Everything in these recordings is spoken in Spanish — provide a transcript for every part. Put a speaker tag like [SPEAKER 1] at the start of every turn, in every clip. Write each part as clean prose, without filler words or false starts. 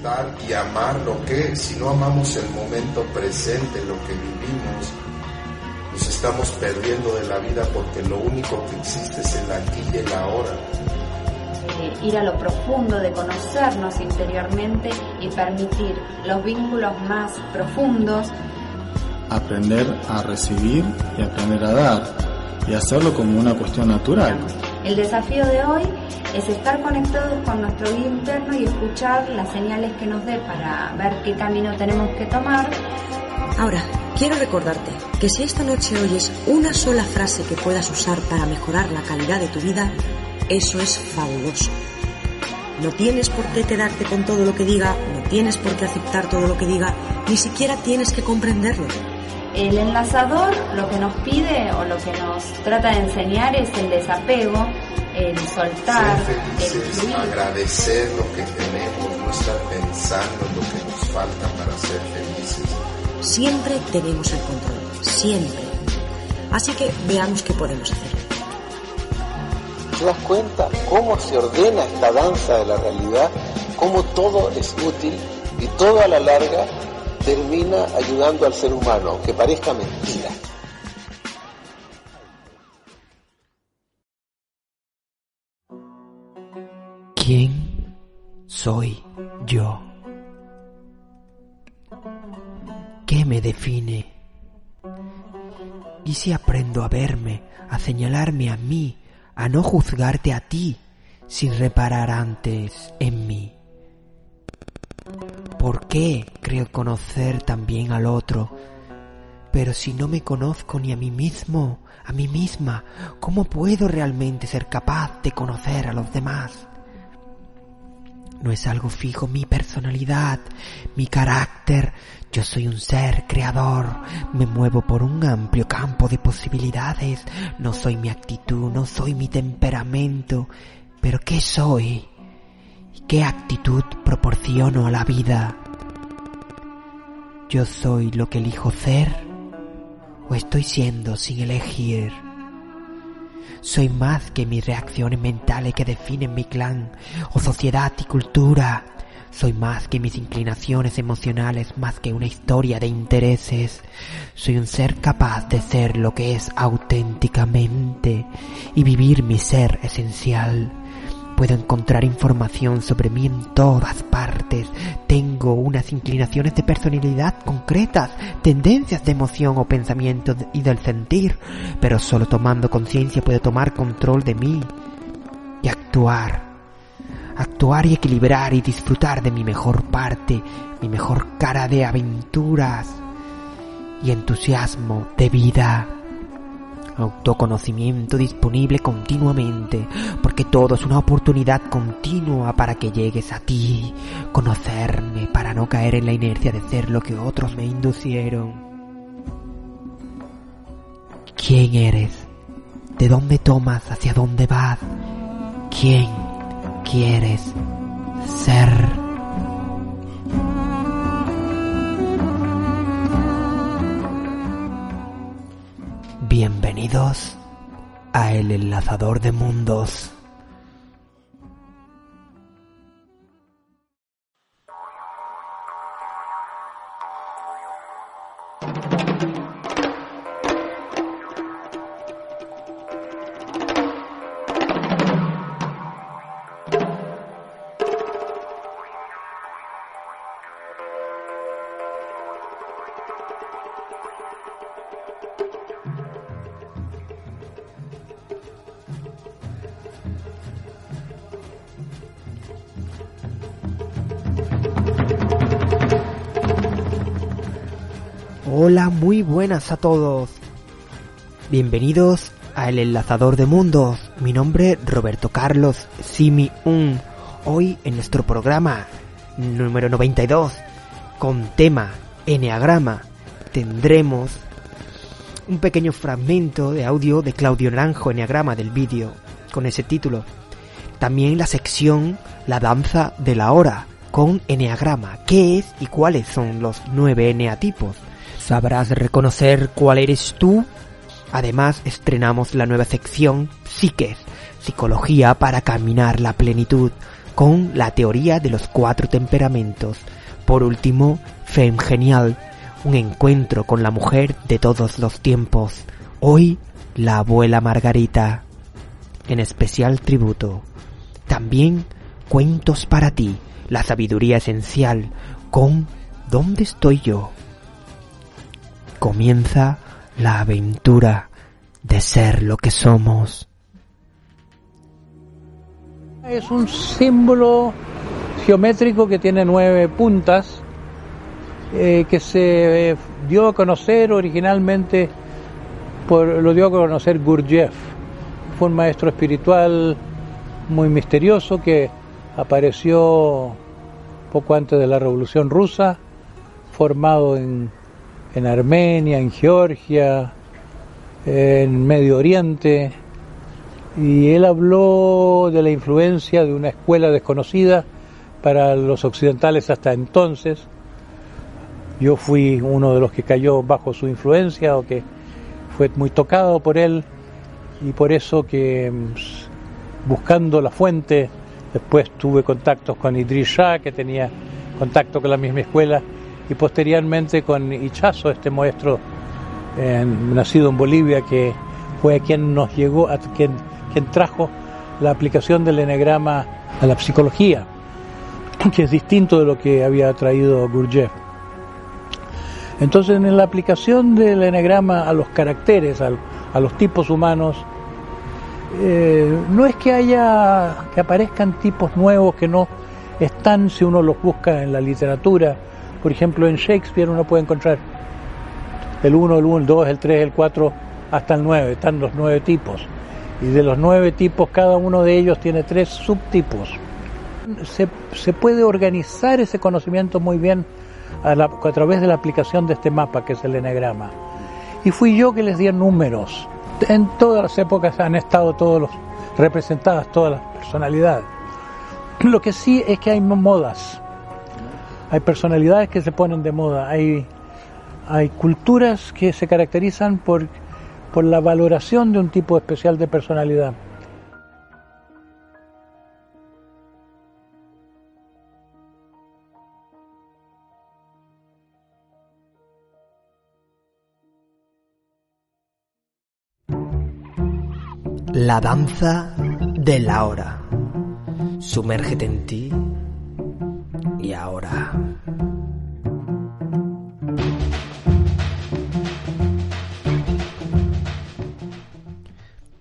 [SPEAKER 1] disfrutar y amar lo que es. Si no amamos el momento presente, lo que vivimos, nos estamos perdiendo de la vida, porque lo único que existe es el aquí y el ahora.
[SPEAKER 2] Ir a lo profundo de conocernos interiormente y permitir los vínculos más profundos.
[SPEAKER 3] Aprender a recibir y aprender a dar, y hacerlo como una cuestión natural.
[SPEAKER 2] El desafío de hoy es estar conectados con nuestro guía interno y escuchar las señales que nos dé para ver qué camino tenemos que tomar.
[SPEAKER 4] Ahora, quiero recordarte que si esta noche oyes una sola frase que puedas usar para mejorar la calidad de tu vida, eso es fabuloso. No tienes por qué quedarte con todo lo que diga, no tienes por qué aceptar todo lo que diga, ni siquiera tienes que comprenderlo.
[SPEAKER 2] El enlazador lo que nos pide o lo que nos trata de enseñar es el desapego, el soltar,
[SPEAKER 1] ser felices,
[SPEAKER 2] el fluir.
[SPEAKER 1] agradecer lo que tenemos, no estar pensando en lo que nos falta para ser felices.
[SPEAKER 4] Siempre tenemos el control, siempre. Así que veamos qué podemos hacer.
[SPEAKER 5] ¿Te das cuenta cómo se ordena esta danza de la realidad? Cómo todo es útil y todo a la larga termina ayudando al ser humano, aunque parezca mentira.
[SPEAKER 6] ¿Quién soy yo? ¿Qué me define? ¿Y si aprendo a verme, a señalarme a mí, a no juzgarte a ti, sin reparar antes en mí? ¿Por qué creo conocer también al otro? Pero si no me conozco ni a mí mismo, a mí misma, ¿cómo puedo realmente ser capaz de conocer a los demás? No es algo fijo mi personalidad, mi carácter. Yo soy un ser creador, me muevo por un amplio campo de posibilidades. No soy mi actitud, no soy mi temperamento. ¿Pero qué soy? ¿Y qué actitud proporciono a la vida? ¿Yo soy lo que elijo ser? ¿O estoy siendo sin elegir? Soy más que mis reacciones mentales que definen mi clan, o sociedad y cultura. Soy más que mis inclinaciones emocionales, más que una historia de intereses. Soy un ser capaz de ser lo que es auténticamente y vivir mi ser esencial. Puedo encontrar información sobre mí en todas partes. Tengo unas inclinaciones de personalidad concretas, tendencias de emoción o pensamiento y del sentir, pero solo tomando conciencia puedo tomar control de mí y actuar y equilibrar y disfrutar de mi mejor parte, mi mejor cara de aventuras y entusiasmo de vida. Autoconocimiento disponible continuamente, porque todo es una oportunidad continua para que llegues a ti. Conocerme para no caer en la inercia de ser lo que otros me inducieron. ¿Quién eres? ¿De dónde tomas? ¿Hacia dónde vas? ¿Quién quieres ser? Bienvenidos a El Enlazador de Mundos. Hola, muy buenas a todos. Bienvenidos a El Enlazador de Mundos. Mi nombre es Roberto Carlos Simi Un. Hoy en nuestro programa número 92, con tema Eneagrama, tendremos un pequeño fragmento de audio de Claudio Naranjo, Eneagrama, del vídeo, con ese título. También la sección La Danza de la Hora, con Eneagrama. ¿Qué es y cuáles son los 9 eneatipos? ¿Sabrás reconocer cuál eres tú? Además, estrenamos la nueva sección Psiques, Psicología para caminar la plenitud, con la teoría de los 4 temperamentos. Por último, Femme Genial, un encuentro con la mujer de todos los tiempos. Hoy, la abuela Margarita. En especial tributo. También cuentos para ti, la sabiduría esencial con ¿Dónde estoy yo? Comienza la aventura de ser lo que somos.
[SPEAKER 7] Es un símbolo geométrico que tiene 9 puntas, que se dio a conocer originalmente, lo dio a conocer Gurdjieff. Fue un maestro espiritual muy misterioso que apareció poco antes de la Revolución Rusa, formado en Armenia, en Georgia, en Medio Oriente, y él habló de la influencia de una escuela desconocida para los occidentales hasta entonces. Yo fui uno de los que cayó bajo su influencia o que fue muy tocado por él, y por eso que buscando la fuente después tuve contactos con Idris Shah, que tenía contacto con la misma escuela, y posteriormente con Ichazo, este maestro nacido en Bolivia, que fue quien nos llegó, quien trajo la aplicación del eneagrama a la psicología, que es distinto de lo que había traído Gurdjieff. Entonces, en la aplicación del eneagrama a los caracteres, a los tipos humanos, no es que aparezcan tipos nuevos que no están si uno los busca en la literatura. Por ejemplo, en Shakespeare uno puede encontrar el 1, el 2, el 3, el 4, hasta el 9, están los 9 tipos. Y de los 9 tipos, cada uno de ellos tiene 3 subtipos. Se puede organizar ese conocimiento muy bien a través de la aplicación de este mapa, que es el eneagrama. Y fui yo que les di números. En todas las épocas han estado representadas todas las personalidades. Lo que sí es que hay modas. Hay personalidades que se ponen de moda. Hay culturas que se caracterizan por la valoración de un tipo especial de personalidad.
[SPEAKER 6] La danza de la hora. Sumérgete en ti y ahora.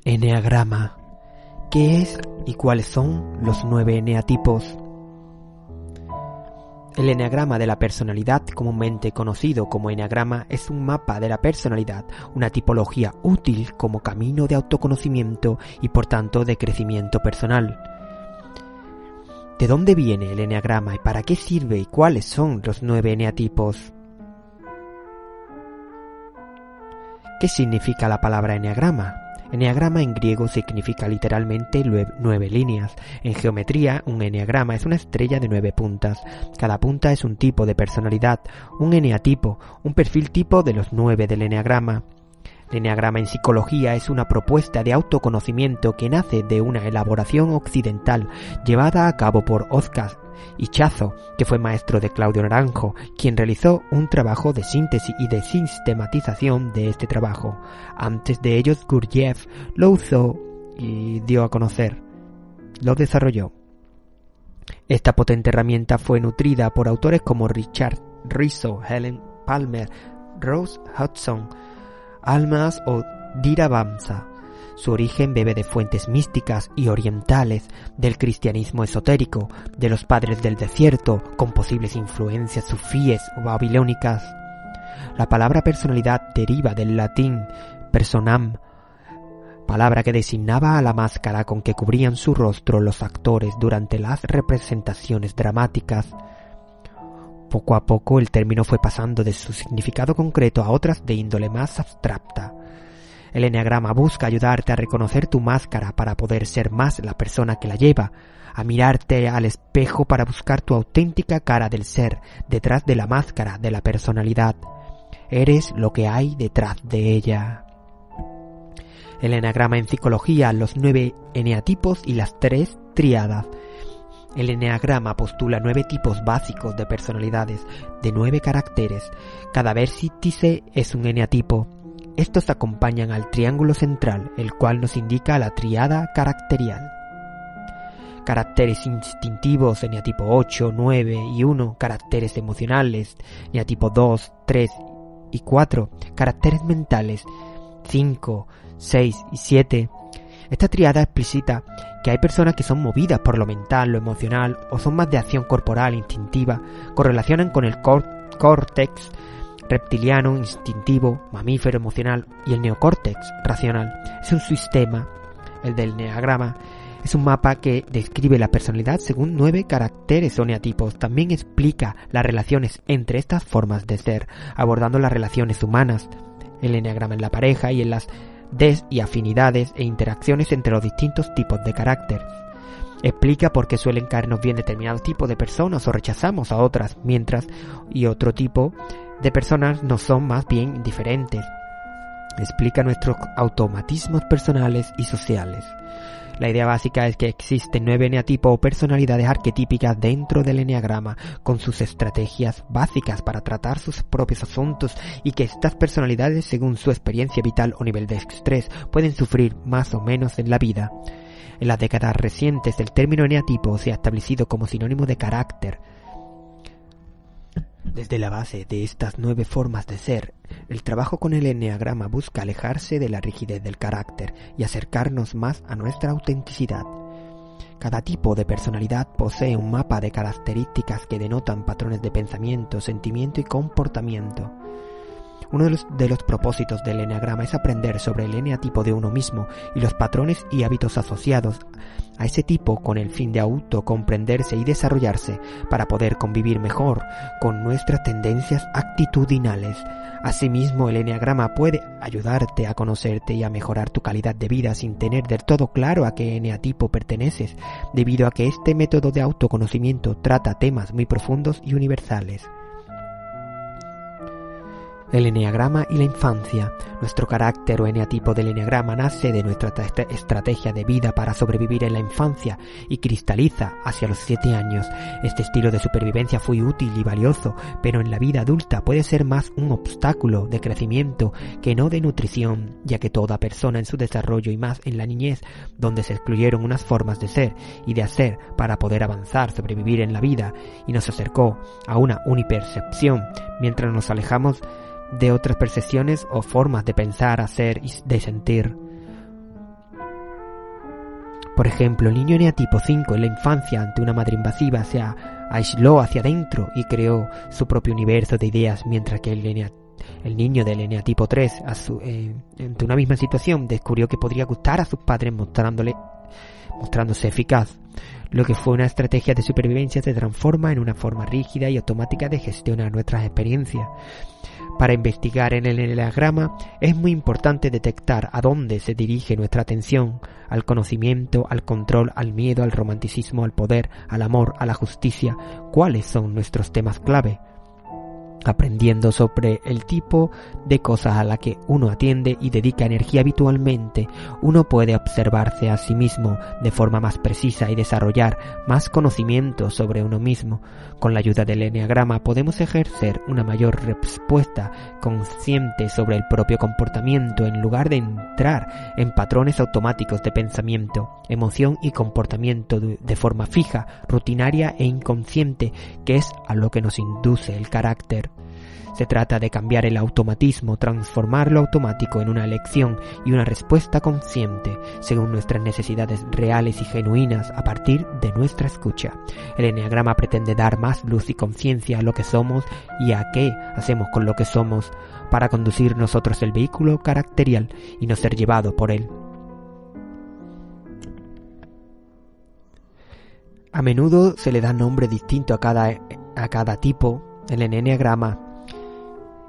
[SPEAKER 6] Eneagrama. ¿Qué es y cuáles son los 9 eneatipos? El eneagrama de la personalidad, comúnmente conocido como eneagrama, es un mapa de la personalidad, una tipología útil como camino de autoconocimiento y por tanto de crecimiento personal. ¿De dónde viene el eneagrama y para qué sirve y cuáles son los 9 eneatipos? ¿Qué significa la palabra eneagrama? Eneagrama en griego significa literalmente 9 líneas. En geometría, un eneagrama es una estrella de 9 puntas. Cada punta es un tipo de personalidad, un eneatipo, un perfil tipo de los 9 del eneagrama. El eneagrama en psicología es una propuesta de autoconocimiento que nace de una elaboración occidental llevada a cabo por Oscar Ichazo, que fue maestro de Claudio Naranjo, quien realizó un trabajo de síntesis y de sistematización de este trabajo. Antes de ellos, Gurdjieff lo usó y dio a conocer, lo desarrolló. Esta potente herramienta fue nutrida por autores como Richard Rizzo, Helen Palmer, Rose Hudson, Almas o Dira Bamsa. Su origen bebe de fuentes místicas y orientales, del cristianismo esotérico, de los padres del desierto, con posibles influencias sufíes o babilónicas. La palabra personalidad deriva del latín personam, palabra que designaba a la máscara con que cubrían su rostro los actores durante las representaciones dramáticas. Poco a poco el término fue pasando de su significado concreto a otras de índole más abstracta. El eneagrama busca ayudarte a reconocer tu máscara para poder ser más la persona que la lleva, a mirarte al espejo para buscar tu auténtica cara del ser detrás de la máscara de la personalidad. Eres lo que hay detrás de ella. El eneagrama en psicología, los 9 eneatipos y las 3 tríadas. El eneagrama postula 9 tipos básicos de personalidades de 9 caracteres. Cada vértice es un eneatipo. Estos acompañan al triángulo central, el cual nos indica la tríada caracterial. Caracteres instintivos, eneatipo 8, 9 y 1. Caracteres emocionales, eneatipo 2, 3 y 4. Caracteres mentales, 5, 6 y 7. Esta tríada explicita que hay personas que son movidas por lo mental, lo emocional, o son más de acción corporal, instintiva, correlacionan con el córtex reptiliano, instintivo, mamífero, emocional, y el neocórtex racional. Es un sistema, el del eneagrama, es un mapa que describe la personalidad según 9 caracteres o eneatipos. También explica las relaciones entre estas formas de ser, abordando las relaciones humanas, el eneagrama en la pareja y en las y afinidades e interacciones entre los distintos tipos de carácter. Explica por qué suelen caernos bien determinados tipos de personas o rechazamos a otras, mientras y otro tipo de personas nos son más bien indiferentes. Explica nuestros automatismos personales y sociales. La idea básica es que existen 9 eneatipos o personalidades arquetípicas dentro del eneagrama, con sus estrategias básicas para tratar sus propios asuntos, y que estas personalidades, según su experiencia vital o nivel de estrés, pueden sufrir más o menos en la vida. En las décadas recientes, el término eneatipo se ha establecido como sinónimo de carácter. Desde la base de estas 9 formas de ser, el trabajo con el eneagrama busca alejarse de la rigidez del carácter y acercarnos más a nuestra autenticidad. Cada tipo de personalidad posee un mapa de características que denotan patrones de pensamiento, sentimiento y comportamiento. Uno de los propósitos del eneagrama es aprender sobre el eneatipo de uno mismo y los patrones y hábitos asociados a ese tipo, con el fin de autocomprenderse y desarrollarse para poder convivir mejor con nuestras tendencias actitudinales. Asimismo, el eneagrama puede ayudarte a conocerte y a mejorar tu calidad de vida sin tener del todo claro a qué eneatipo perteneces, debido a que este método de autoconocimiento trata temas muy profundos y universales. El eneagrama y la infancia. Nuestro carácter o eneatipo del eneagrama nace de nuestra estrategia de vida para sobrevivir en la infancia y cristaliza hacia los 7 años. Este estilo de supervivencia fue útil y valioso, pero en la vida adulta puede ser más un obstáculo de crecimiento que no de nutrición, ya que toda persona en su desarrollo, y más en la niñez, donde se excluyeron unas formas de ser y de hacer para poder avanzar, sobrevivir en la vida, y nos acercó a una unipercepción, mientras nos alejamos de otras percepciones o formas de pensar, hacer y de sentir. Por ejemplo, el niño eneatipo 5 en la infancia, ante una madre invasiva, se aisló hacia adentro y creó su propio universo de ideas, mientras que el niño del eneatipo 3, ante una misma situación, descubrió que podría gustar a sus padres mostrándose eficaz. Lo que fue una estrategia de supervivencia se transforma en una forma rígida y automática de gestionar nuestras experiencias. Para investigar en el eneagrama es muy importante detectar a dónde se dirige nuestra atención: al conocimiento, al control, al miedo, al romanticismo, al poder, al amor, a la justicia. ¿Cuáles son nuestros temas clave? Aprendiendo sobre el tipo de cosas a las que uno atiende y dedica energía habitualmente, uno puede observarse a sí mismo de forma más precisa y desarrollar más conocimiento sobre uno mismo. Con la ayuda del eneagrama podemos ejercer una mayor respuesta consciente sobre el propio comportamiento, en lugar de entrar en patrones automáticos de pensamiento, emoción y comportamiento de forma fija, rutinaria e inconsciente, que es a lo que nos induce el carácter. Se trata de cambiar el automatismo, transformar lo automático en una elección y una respuesta consciente, según nuestras necesidades reales y genuinas, a partir de nuestra escucha. El eneagrama pretende dar más luz y conciencia a lo que somos y a qué hacemos con lo que somos, para conducir nosotros el vehículo caracterial y no ser llevado por él. A menudo se le da nombre distinto a cada tipo en el eneagrama,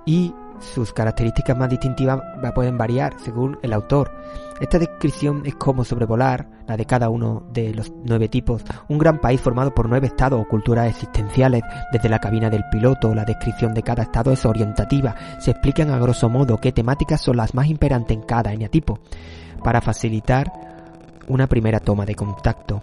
[SPEAKER 6] y sus características más distintivas pueden variar según el autor. Esta descripción es como sobrevolar la de cada uno de los 9 tipos, un gran país formado por 9 estados o culturas existenciales. Desde la cabina del piloto, la descripción de cada estado es orientativa. Se explican a grosso modo qué temáticas son las más imperantes en cada eneatipo, para facilitar una primera toma de contacto.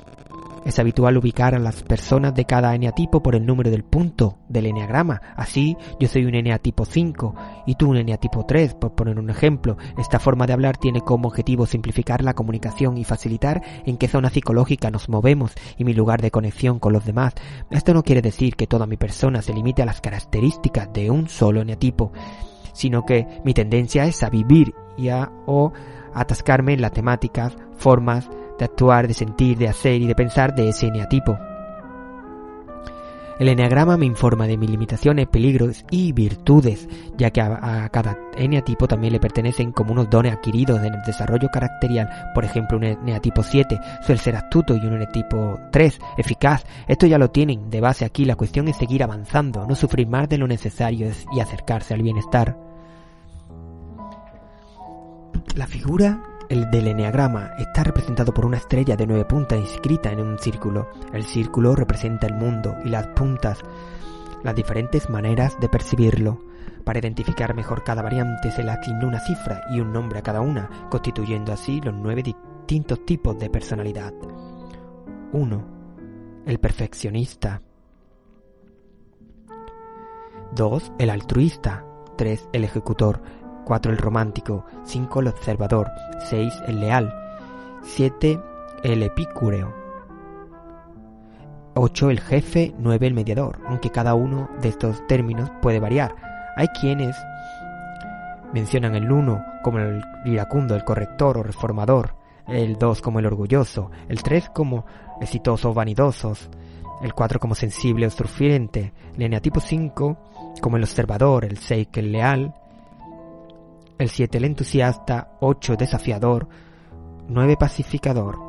[SPEAKER 6] Es habitual ubicar a las personas de cada eneatipo por el número del punto del eneagrama. Así, yo soy un eneatipo 5 y tú un eneatipo 3, por poner un ejemplo. Esta forma de hablar tiene como objetivo simplificar la comunicación y facilitar en qué zona psicológica nos movemos y mi lugar de conexión con los demás. Esto no quiere decir que toda mi persona se limite a las características de un solo eneatipo, sino que mi tendencia es a vivir y a atascarme en las temáticas, formas de actuar, de sentir, de hacer y de pensar de ese eneatipo. El eneagrama me informa de mis limitaciones, peligros y virtudes, ya que a cada eneatipo también le pertenecen como unos dones adquiridos en el desarrollo caracterial. Por ejemplo, un eneatipo 7 suele ser astuto y un eneatipo 3 eficaz. Esto ya lo tienen de base aquí. La cuestión es seguir avanzando, no sufrir más de lo necesario y acercarse al bienestar. La figura del eneagrama está representado por una estrella de 9 puntas inscrita en un círculo. El círculo representa el mundo y las puntas, las diferentes maneras de percibirlo. Para identificar mejor cada variante se le asigna una cifra y un nombre a cada una, constituyendo así los 9 distintos tipos de personalidad. 1. El perfeccionista. 2. El altruista. 3. El ejecutor. 4. El romántico. 5. El observador. 6. El leal. 7. El epicúreo. 8. El jefe. 9. El mediador. Aunque cada uno de estos términos puede variar. Hay quienes mencionan el 1 como el iracundo, el corrector o reformador, el 2 como el orgulloso, el 3 como exitoso o vanidosos, el 4 como sensible o sufriente, el eneatipo 5 como el observador, el 6 que el leal, el 7 el entusiasta, 8 desafiador, 9 pacificador.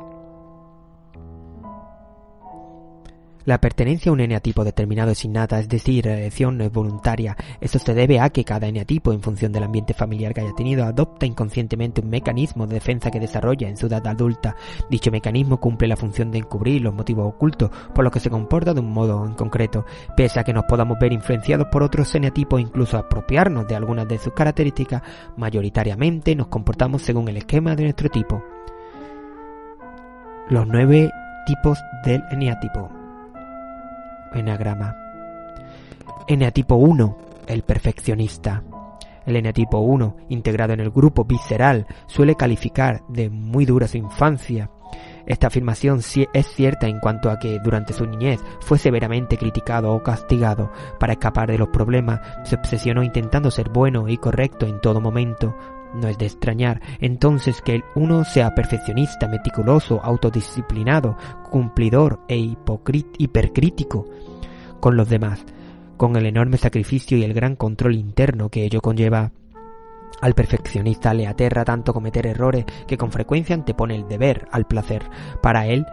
[SPEAKER 6] La pertenencia a un eneatipo determinado es innata, es decir, la elección no es voluntaria. Esto se debe a que cada eneatipo, en función del ambiente familiar que haya tenido, adopta inconscientemente un mecanismo de defensa que desarrolla en su edad adulta. Dicho mecanismo cumple la función de encubrir los motivos ocultos, por lo que se comporta de un modo en concreto. Pese a que nos podamos ver influenciados por otros eneatipos, incluso apropiarnos de algunas de sus características, mayoritariamente nos comportamos según el esquema de nuestro tipo. Los 9 tipos del eneatipo. Eneagrama. Eneatipo 1, el perfeccionista. El eneatipo 1, integrado en el grupo visceral, suele calificar de muy dura su infancia. Esta afirmación es cierta en cuanto a que durante su niñez fue severamente criticado o castigado. Para escapar de los problemas, se obsesionó intentando ser bueno y correcto en todo momento. No es de extrañar entonces que el uno sea perfeccionista, meticuloso, autodisciplinado, cumplidor e hipercrítico con los demás, con el enorme sacrificio y el gran control interno que ello conlleva. Al perfeccionista le aterra tanto cometer errores que con frecuencia antepone el deber al placer. Para él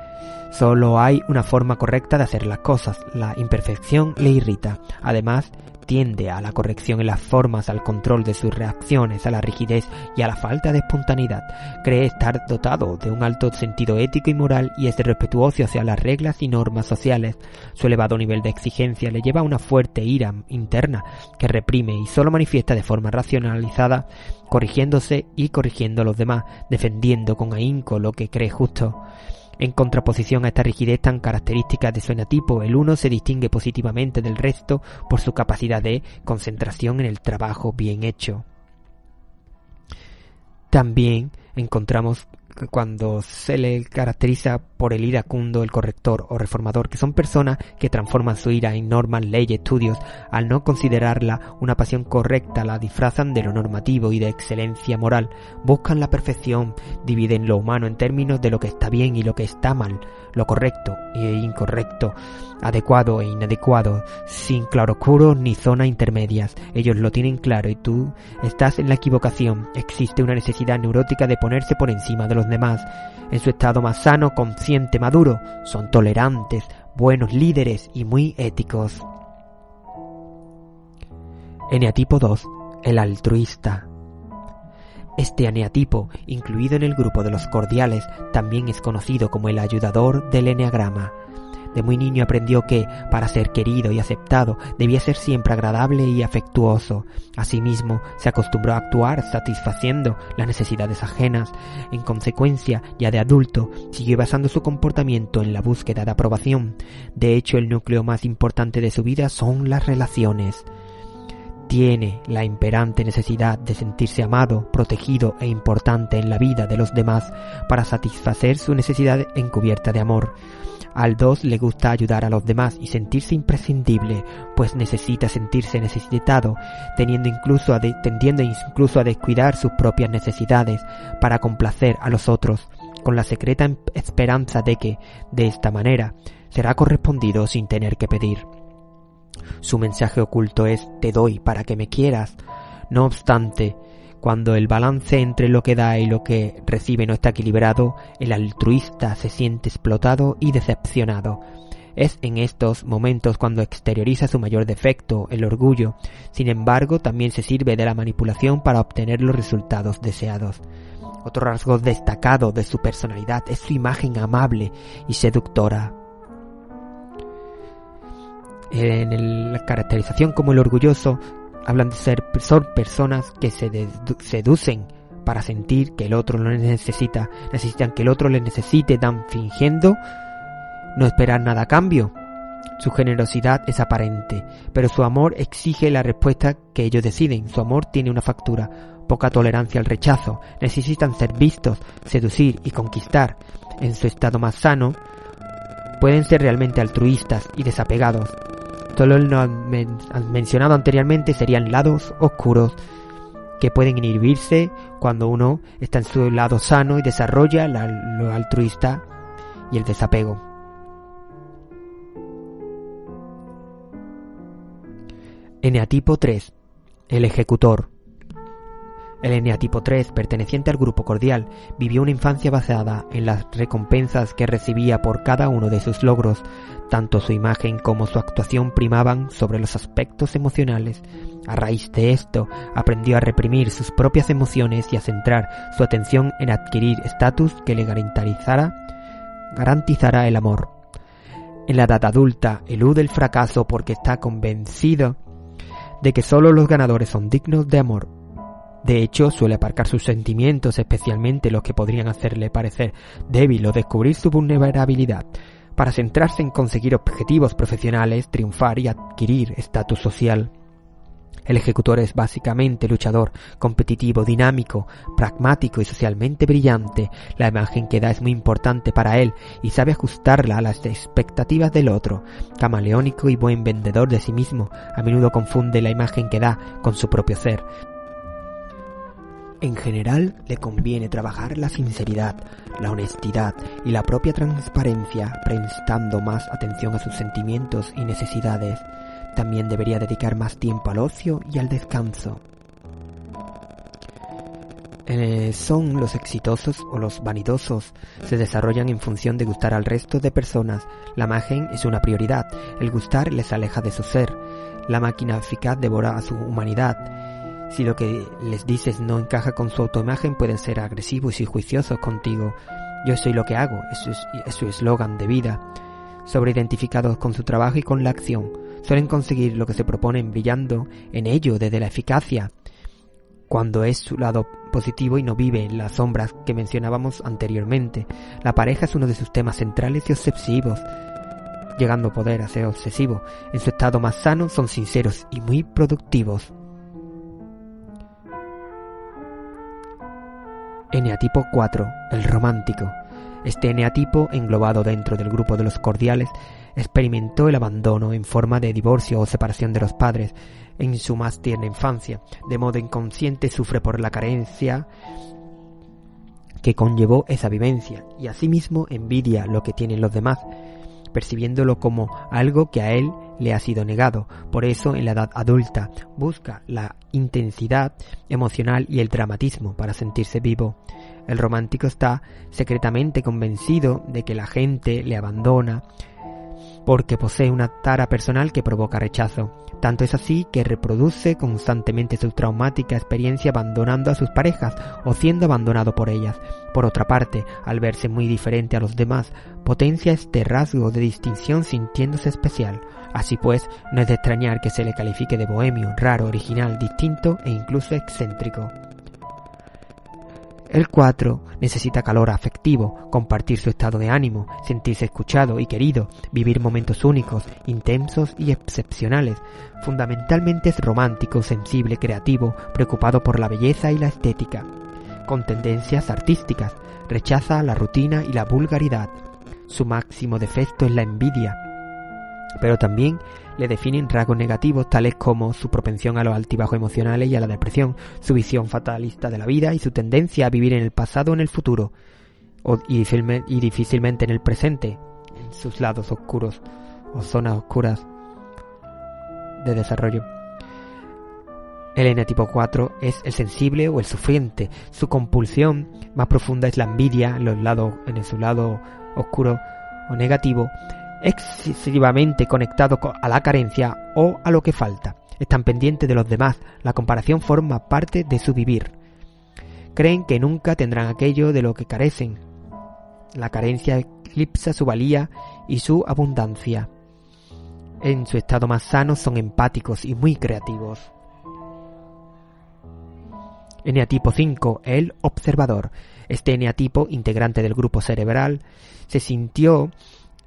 [SPEAKER 6] solo hay una forma correcta de hacer las cosas. La imperfección le irrita. Además, tiende a la corrección en las formas, al control de sus reacciones, a la rigidez y a la falta de espontaneidad. Cree estar dotado de un alto sentido ético y moral y es respetuoso hacia las reglas y normas sociales. Su elevado nivel de exigencia le lleva a una fuerte ira interna que reprime y solo manifiesta de forma racionalizada, corrigiéndose y corrigiendo a los demás, defendiendo con ahínco lo que cree justo. En contraposición a esta rigidez tan característica de su eneatipo, el 1 se distingue positivamente del resto por su capacidad de concentración en el trabajo bien hecho. También encontramos cuando se le caracteriza por el iracundo, el corrector o reformador, que son personas que transforman su ira en normas, leyes, estudios. Al no considerarla una pasión correcta, la disfrazan de lo normativo y de excelencia moral. Buscan la perfección, dividen lo humano en términos de lo que está bien y lo que está mal, lo correcto e incorrecto, adecuado e inadecuado, sin claroscuros ni zonas intermedias. Ellos lo tienen claro y tú estás en la equivocación. Existe una necesidad neurótica de ponerse por encima de los demás. En su estado más sano, consciente, maduro, son tolerantes, buenos líderes y muy éticos. Eneatipo 2, el altruista. Este eneatipo, incluido en el grupo de los cordiales, también es conocido como el ayudador del eneagrama. De muy niño aprendió que, para ser querido y aceptado, debía ser siempre agradable y afectuoso. Asimismo, se acostumbró a actuar satisfaciendo las necesidades ajenas. En consecuencia, ya de adulto, siguió basando su comportamiento en la búsqueda de aprobación. De hecho, el núcleo más importante de su vida son las relaciones. Tiene la imperante necesidad de sentirse amado, protegido e importante en la vida de los demás para satisfacer su necesidad encubierta de amor. Al 2 le gusta ayudar a los demás y sentirse imprescindible, pues necesita sentirse necesitado, tendiendo incluso a descuidar sus propias necesidades para complacer a los otros, con la secreta esperanza de que, de esta manera, será correspondido sin tener que pedir. Su mensaje oculto es: te doy para que me quieras. No obstante, cuando el balance entre lo que da y lo que recibe no está equilibrado, el altruista se siente explotado y decepcionado. Es en estos momentos cuando exterioriza su mayor defecto, el orgullo. Sin embargo, también se sirve de la manipulación para obtener los resultados deseados. Otro rasgo destacado de su personalidad es su imagen amable y seductora. En la caracterización como el orgulloso, hablan de son personas que se seducen para sentir que el otro lo necesitan que el otro les necesite, dan fingiendo no esperar nada a cambio. Su generosidad es aparente, pero su amor exige la respuesta que ellos deciden. Su amor tiene una factura: poca tolerancia al rechazo. Necesitan ser vistos, seducir y conquistar. En su estado más sano, pueden ser realmente altruistas y desapegados. Solo lo mencionado anteriormente serían lados oscuros que pueden inhibirse cuando uno está en su lado sano y desarrolla lo altruista y el desapego. Eneatipo 3. El ejecutor. El eneatipo 3, perteneciente al grupo cordial, vivió una infancia basada en las recompensas que recibía por cada uno de sus logros. Tanto su imagen como su actuación primaban sobre los aspectos emocionales. A raíz de esto, aprendió a reprimir sus propias emociones y a centrar su atención en adquirir estatus que le garantizara el amor. En la edad adulta, elude el fracaso porque está convencido de que solo los ganadores son dignos de amor. De hecho, suele aparcar sus sentimientos, especialmente los que podrían hacerle parecer débil o descubrir su vulnerabilidad, para centrarse en conseguir objetivos profesionales, triunfar y adquirir estatus social. El ejecutor es básicamente luchador, competitivo, dinámico, pragmático y socialmente brillante. La imagen que da es muy importante para él y sabe ajustarla a las expectativas del otro. Camaleónico y buen vendedor de sí mismo, a menudo confunde la imagen que da con su propio ser. En general, le conviene trabajar la sinceridad, la honestidad y la propia transparencia, prestando más atención a sus sentimientos y necesidades. También debería dedicar más tiempo al ocio y al descanso. Son los exitosos o los vanidosos. Se desarrollan en función de gustar al resto de personas. La imagen es una prioridad. El gustar les aleja de su ser. La máquina eficaz devora a su humanidad. Si lo que les dices no encaja con su autoimagen, pueden ser agresivos y juiciosos contigo. Yo soy lo que hago, es su eslogan de vida. Sobreidentificados con su trabajo y con la acción, suelen conseguir lo que se proponen brillando en ello desde la eficacia, cuando es su lado positivo y no vive en las sombras que mencionábamos anteriormente. La pareja es uno de sus temas centrales y obsesivos, llegando a poder a ser obsesivo. En su estado más sano son sinceros y muy productivos. Eneatipo 4, el romántico. Este eneatipo, englobado dentro del grupo de los cordiales, experimentó el abandono en forma de divorcio o separación de los padres en su más tierna infancia. De modo inconsciente sufre por la carencia que conllevó esa vivencia y asimismo envidia lo que tienen los demás, percibiéndolo como algo que a él le ha sido negado. Por eso, en la edad adulta, busca la intensidad emocional y el dramatismo para sentirse vivo. El romántico está secretamente convencido de que la gente le abandona porque posee una tara personal que provoca rechazo. Tanto es así que reproduce constantemente su traumática experiencia abandonando a sus parejas o siendo abandonado por ellas. Por otra parte, al verse muy diferente a los demás, potencia este rasgo de distinción sintiéndose especial. Así pues, no es de extrañar que se le califique de bohemio, raro, original, distinto e incluso excéntrico. El 4 necesita calor afectivo, compartir su estado de ánimo, sentirse escuchado y querido, vivir momentos únicos, intensos y excepcionales. Fundamentalmente es romántico, sensible, creativo, preocupado por la belleza y la estética, con tendencias artísticas, rechaza la rutina y la vulgaridad. Su máximo defecto es la envidia, pero también le definen rasgos negativos tales como su propensión a los altibajos emocionales y a la depresión, su visión fatalista de la vida y su tendencia a vivir en el pasado o en el futuro, y difícilmente en el presente, en sus lados oscuros o zonas oscuras de desarrollo. El eneatipo 4 es el sensible o el sufriente. Su compulsión más profunda es la envidia en su lado oscuro o negativo, excesivamente conectado a la carencia o a lo que falta. Están pendientes de los demás, la comparación forma parte de su vivir. Creen que nunca tendrán aquello de lo que carecen. La carencia eclipsa su valía y su abundancia. En su estado más sano son empáticos y muy creativos. Eneatipo 5, el observador. Este eneatipo, integrante del grupo cerebral, se sintió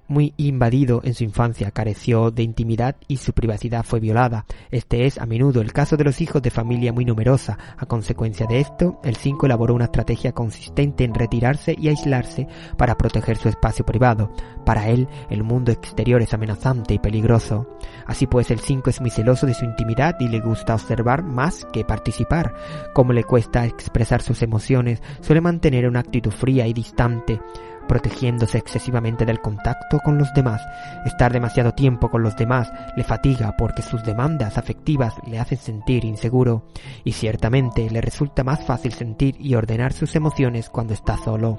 [SPEAKER 6] muy invadido en su infancia, careció de intimidad y su privacidad fue violada. Este es a menudo el caso de los hijos de familia muy numerosa. A consecuencia de esto, el 5 elaboró una estrategia consistente en retirarse y aislarse para proteger su espacio privado. Para él, el mundo exterior es amenazante y peligroso. Así pues, el 5 es muy celoso de su intimidad y le gusta observar más que participar. Como le cuesta expresar sus emociones, suele mantener una actitud fría y distante, protegiéndose excesivamente del contacto con los demás. Estar demasiado tiempo con los demás le fatiga porque sus demandas afectivas le hacen sentir inseguro, y ciertamente le resulta más fácil sentir y ordenar sus emociones cuando está solo.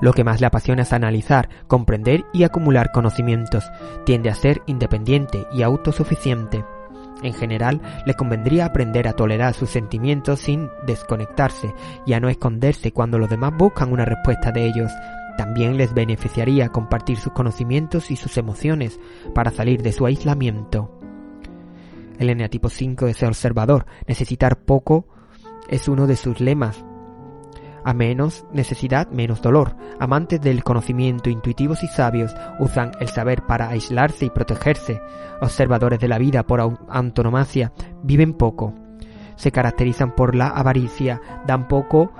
[SPEAKER 6] Lo que más le apasiona es analizar, comprender y acumular conocimientos. Tiende a ser independiente y autosuficiente. En general, le convendría aprender a tolerar sus sentimientos sin desconectarse y a no esconderse cuando los demás buscan una respuesta de ellos. También les beneficiaría compartir sus conocimientos y sus emociones para salir de su aislamiento. El eneatipo 5 es el observador. Necesitar poco es uno de sus lemas. A menos necesidad, menos dolor. Amantes del conocimiento, intuitivos y sabios, usan el saber para aislarse y protegerse. Observadores de la vida por antonomasia, viven poco. Se caracterizan por la avaricia, dan poco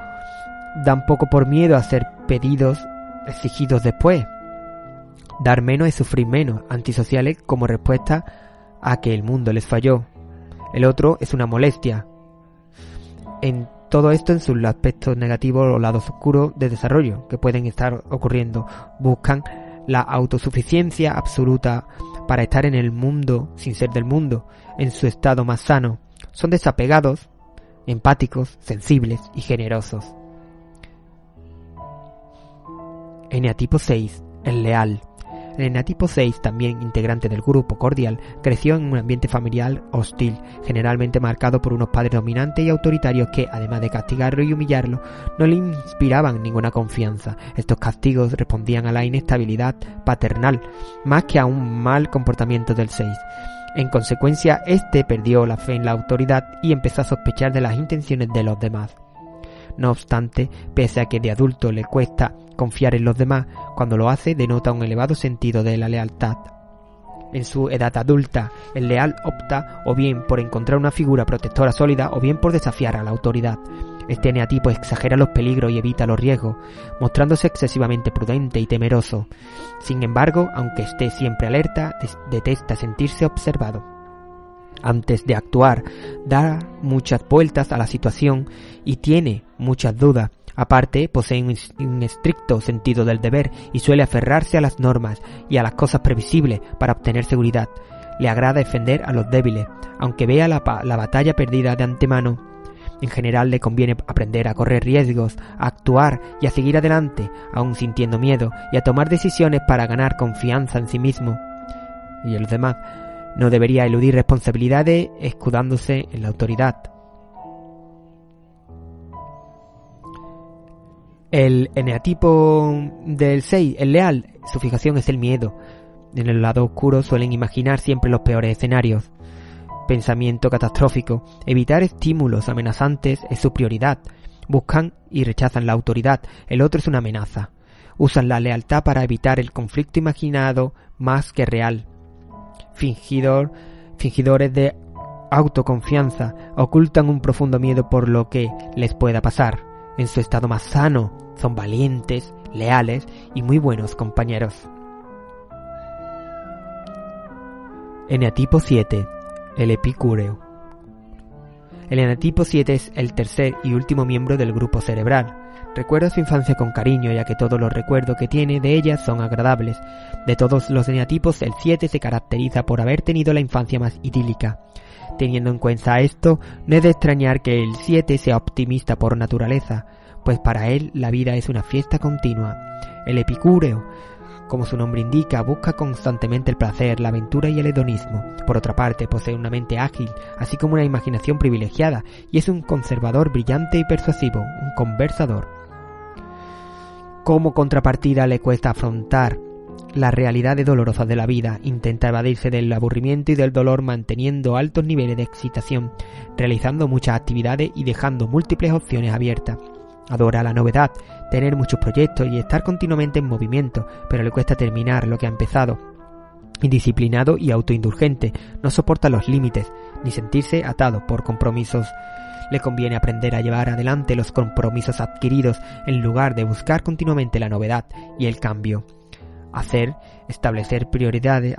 [SPEAKER 6] por miedo a ser pedidos, exigidos después. Dar menos es sufrir menos, antisociales como respuesta a que el mundo les falló. El otro es una molestia. En todo esto en sus aspectos negativos o lados oscuros de desarrollo que pueden estar ocurriendo. Buscan la autosuficiencia absoluta para estar en el mundo sin ser del mundo, en su estado más sano. Son desapegados, empáticos, sensibles y generosos. Eneatipo 6, el leal. El eneatipo 6, también integrante del grupo cordial, creció en un ambiente familiar hostil, generalmente marcado por unos padres dominantes y autoritarios que, además de castigarlo y humillarlo, no le inspiraban ninguna confianza. Estos castigos respondían a la inestabilidad paternal, más que a un mal comportamiento del 6. En consecuencia, este perdió la fe en la autoridad y empezó a sospechar de las intenciones de los demás. No obstante, pese a que de adulto le cuesta confiar en los demás, cuando lo hace denota un elevado sentido de la lealtad. En su edad adulta, el leal opta o bien por encontrar una figura protectora sólida o bien por desafiar a la autoridad. Este eneatipo exagera los peligros y evita los riesgos, mostrándose excesivamente prudente y temeroso. Sin embargo, aunque esté siempre alerta, detesta sentirse observado. Antes de actuar, da muchas vueltas a la situación y tiene muchas dudas. Aparte, posee un estricto sentido del deber y suele aferrarse a las normas y a las cosas previsibles para obtener seguridad. Le agrada defender a los débiles, aunque vea la batalla perdida de antemano. En general le conviene aprender a correr riesgos, a actuar y a seguir adelante, aun sintiendo miedo, y a tomar decisiones para ganar confianza en sí mismo y en los demás. No debería eludir responsabilidades escudándose en la autoridad. El eneatipo del 6, el leal, su fijación es el miedo. En el lado oscuro suelen imaginar siempre los peores escenarios. Pensamiento catastrófico. Evitar estímulos amenazantes es su prioridad. Buscan y rechazan la autoridad. El otro es una amenaza. Usan la lealtad para evitar el conflicto imaginado más que real. Fingidores de autoconfianza ocultan un profundo miedo por lo que les pueda pasar. En su estado más sano, son valientes, leales y muy buenos compañeros. Eneatipo 7, el epicúreo. El eneatipo 7 es el tercer y último miembro del grupo cerebral. Recuerda su infancia con cariño, ya que todos los recuerdos que tiene de ella son agradables. De todos los eneatipos, el 7 se caracteriza por haber tenido la infancia más idílica. Teniendo en cuenta esto, no es de extrañar que el 7 sea optimista por naturaleza, pues para él la vida es una fiesta continua. El epicúreo, como su nombre indica, busca constantemente el placer, la aventura y el hedonismo. Por otra parte, posee una mente ágil, así como una imaginación privilegiada, y es un conservador brillante y persuasivo, un conversador. Como contrapartida le cuesta afrontar las realidades dolorosas de la vida, intenta evadirse del aburrimiento y del dolor manteniendo altos niveles de excitación, realizando muchas actividades y dejando múltiples opciones abiertas. Adora la novedad, tener muchos proyectos y estar continuamente en movimiento, pero le cuesta terminar lo que ha empezado. Indisciplinado y autoindulgente, no soporta los límites, ni sentirse atado por compromisos. Le conviene aprender a llevar adelante los compromisos adquiridos en lugar de buscar continuamente la novedad y el cambio. A saber establecer prioridades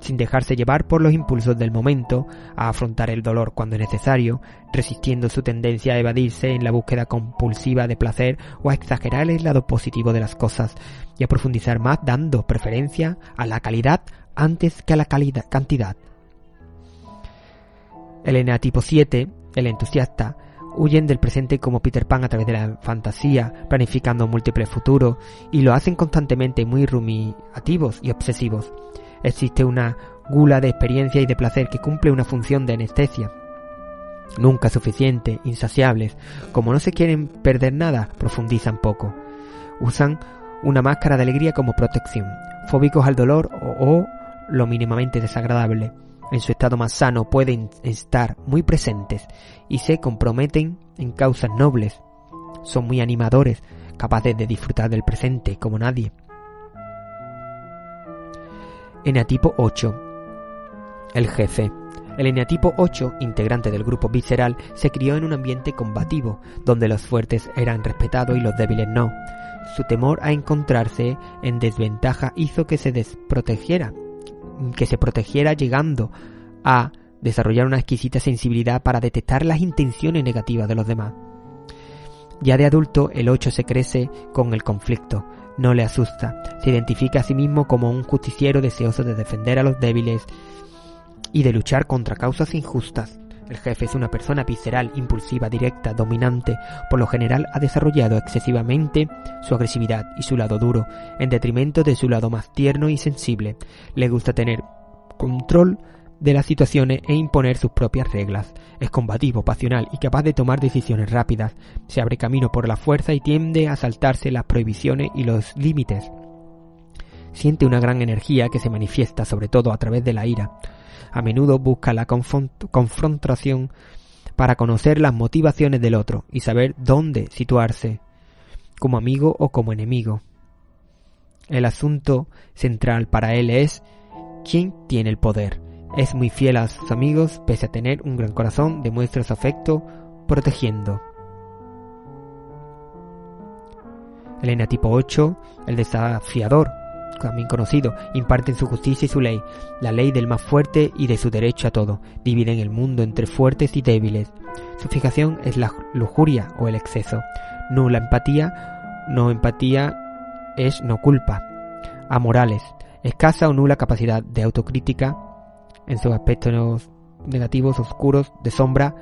[SPEAKER 6] sin dejarse llevar por los impulsos del momento, a afrontar el dolor cuando es necesario, resistiendo su tendencia a evadirse en la búsqueda compulsiva de placer o a exagerar el lado positivo de las cosas, y a profundizar más dando preferencia a la calidad antes que a la cantidad. El eneatipo 7, el entusiasta, huyen del presente como Peter Pan a través de la fantasía, planificando múltiples futuros, y lo hacen constantemente muy rumiativos y obsesivos. Existe una gula de experiencia y de placer que cumple una función de anestesia. Nunca suficiente, insaciables. Como no se quieren perder nada, profundizan poco. Usan una máscara de alegría como protección. Fóbicos al dolor o lo mínimamente desagradable. En su estado más sano pueden estar muy presentes y se comprometen en causas nobles. Son muy animadores, capaces de disfrutar del presente como nadie. Eneatipo 8, el jefe. El eneatipo 8, integrante del grupo visceral, se crió en un ambiente combativo, donde los fuertes eran respetados y los débiles no. Su temor a encontrarse en desventaja hizo que se protegiera llegando a desarrollar una exquisita sensibilidad para detectar las intenciones negativas de los demás. Ya de adulto, el 8 se crece con el conflicto. No le asusta, se identifica a sí mismo como un justiciero deseoso de defender a los débiles y de luchar contra causas injustas. El jefe es una persona visceral, impulsiva, directa, dominante. Por lo general ha desarrollado excesivamente su agresividad y su lado duro, en detrimento de su lado más tierno y sensible. Le gusta tener control de las situaciones e imponer sus propias reglas. Es combativo, pasional y capaz de tomar decisiones rápidas. Se abre camino por la fuerza y tiende a saltarse las prohibiciones y los límites. Siente una gran energía que se manifiesta sobre todo a través de la ira. A menudo busca la confrontación para conocer las motivaciones del otro y saber dónde situarse, como amigo o como enemigo. El asunto central para él es quién tiene el poder. Es muy fiel a sus amigos, pese a tener un gran corazón, demuestra su afecto protegiendo. El eneatipo 8, el desafiador, también conocido, imparten su justicia y su ley, la ley del más fuerte y de su derecho a todo. Dividen el mundo entre fuertes y débiles. Su fijación es la lujuria o el exceso. Nula empatía, no empatía es no culpa. Amorales, escasa o nula capacidad de autocrítica en sus aspectos negativos, oscuros, de sombra,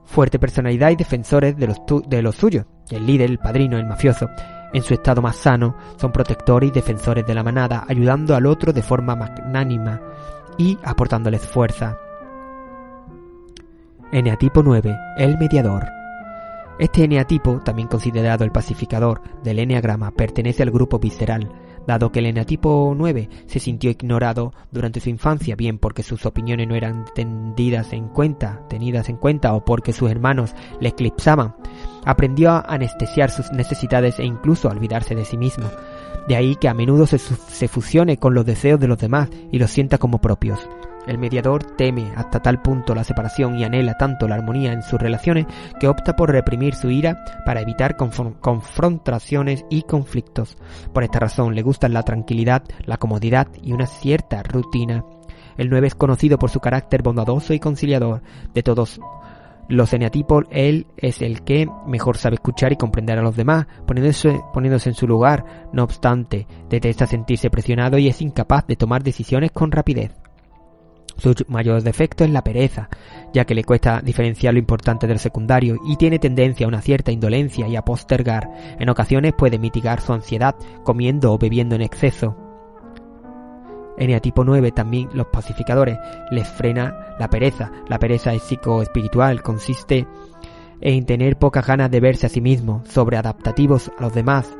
[SPEAKER 6] fuerte personalidad y defensores de los suyos. El líder, el padrino, el mafioso, en su estado más sano, son protectores y defensores de la manada, ayudando al otro de forma magnánima y aportándoles fuerza. Eneatipo 9, el mediador. Este eneatipo, también considerado el pacificador del eneagrama, pertenece al grupo visceral, dado que el eneatipo 9 se sintió ignorado durante su infancia, bien porque sus opiniones no eran tenidas en cuenta o porque sus hermanos le eclipsaban. Aprendió a anestesiar sus necesidades e incluso a olvidarse de sí mismo. De ahí que a menudo se fusione con los deseos de los demás y los sienta como propios. El mediador teme hasta tal punto la separación y anhela tanto la armonía en sus relaciones que opta por reprimir su ira para evitar confrontaciones y conflictos. Por esta razón le gustan la tranquilidad, la comodidad y una cierta rutina. El 9 es conocido por su carácter bondadoso y conciliador. De todos los eneatipos, él es el que mejor sabe escuchar y comprender a los demás, poniéndose en su lugar. No obstante, detesta sentirse presionado y es incapaz de tomar decisiones con rapidez. Su mayor defecto es la pereza, ya que le cuesta diferenciar lo importante de lo secundario y tiene tendencia a una cierta indolencia y a postergar. En ocasiones puede mitigar su ansiedad comiendo o bebiendo en exceso. Eneatipo 9 también los pacificadores les frena la pereza. La pereza es psicoespiritual, consiste en tener pocas ganas de verse a sí mismo, sobreadaptativos a los demás.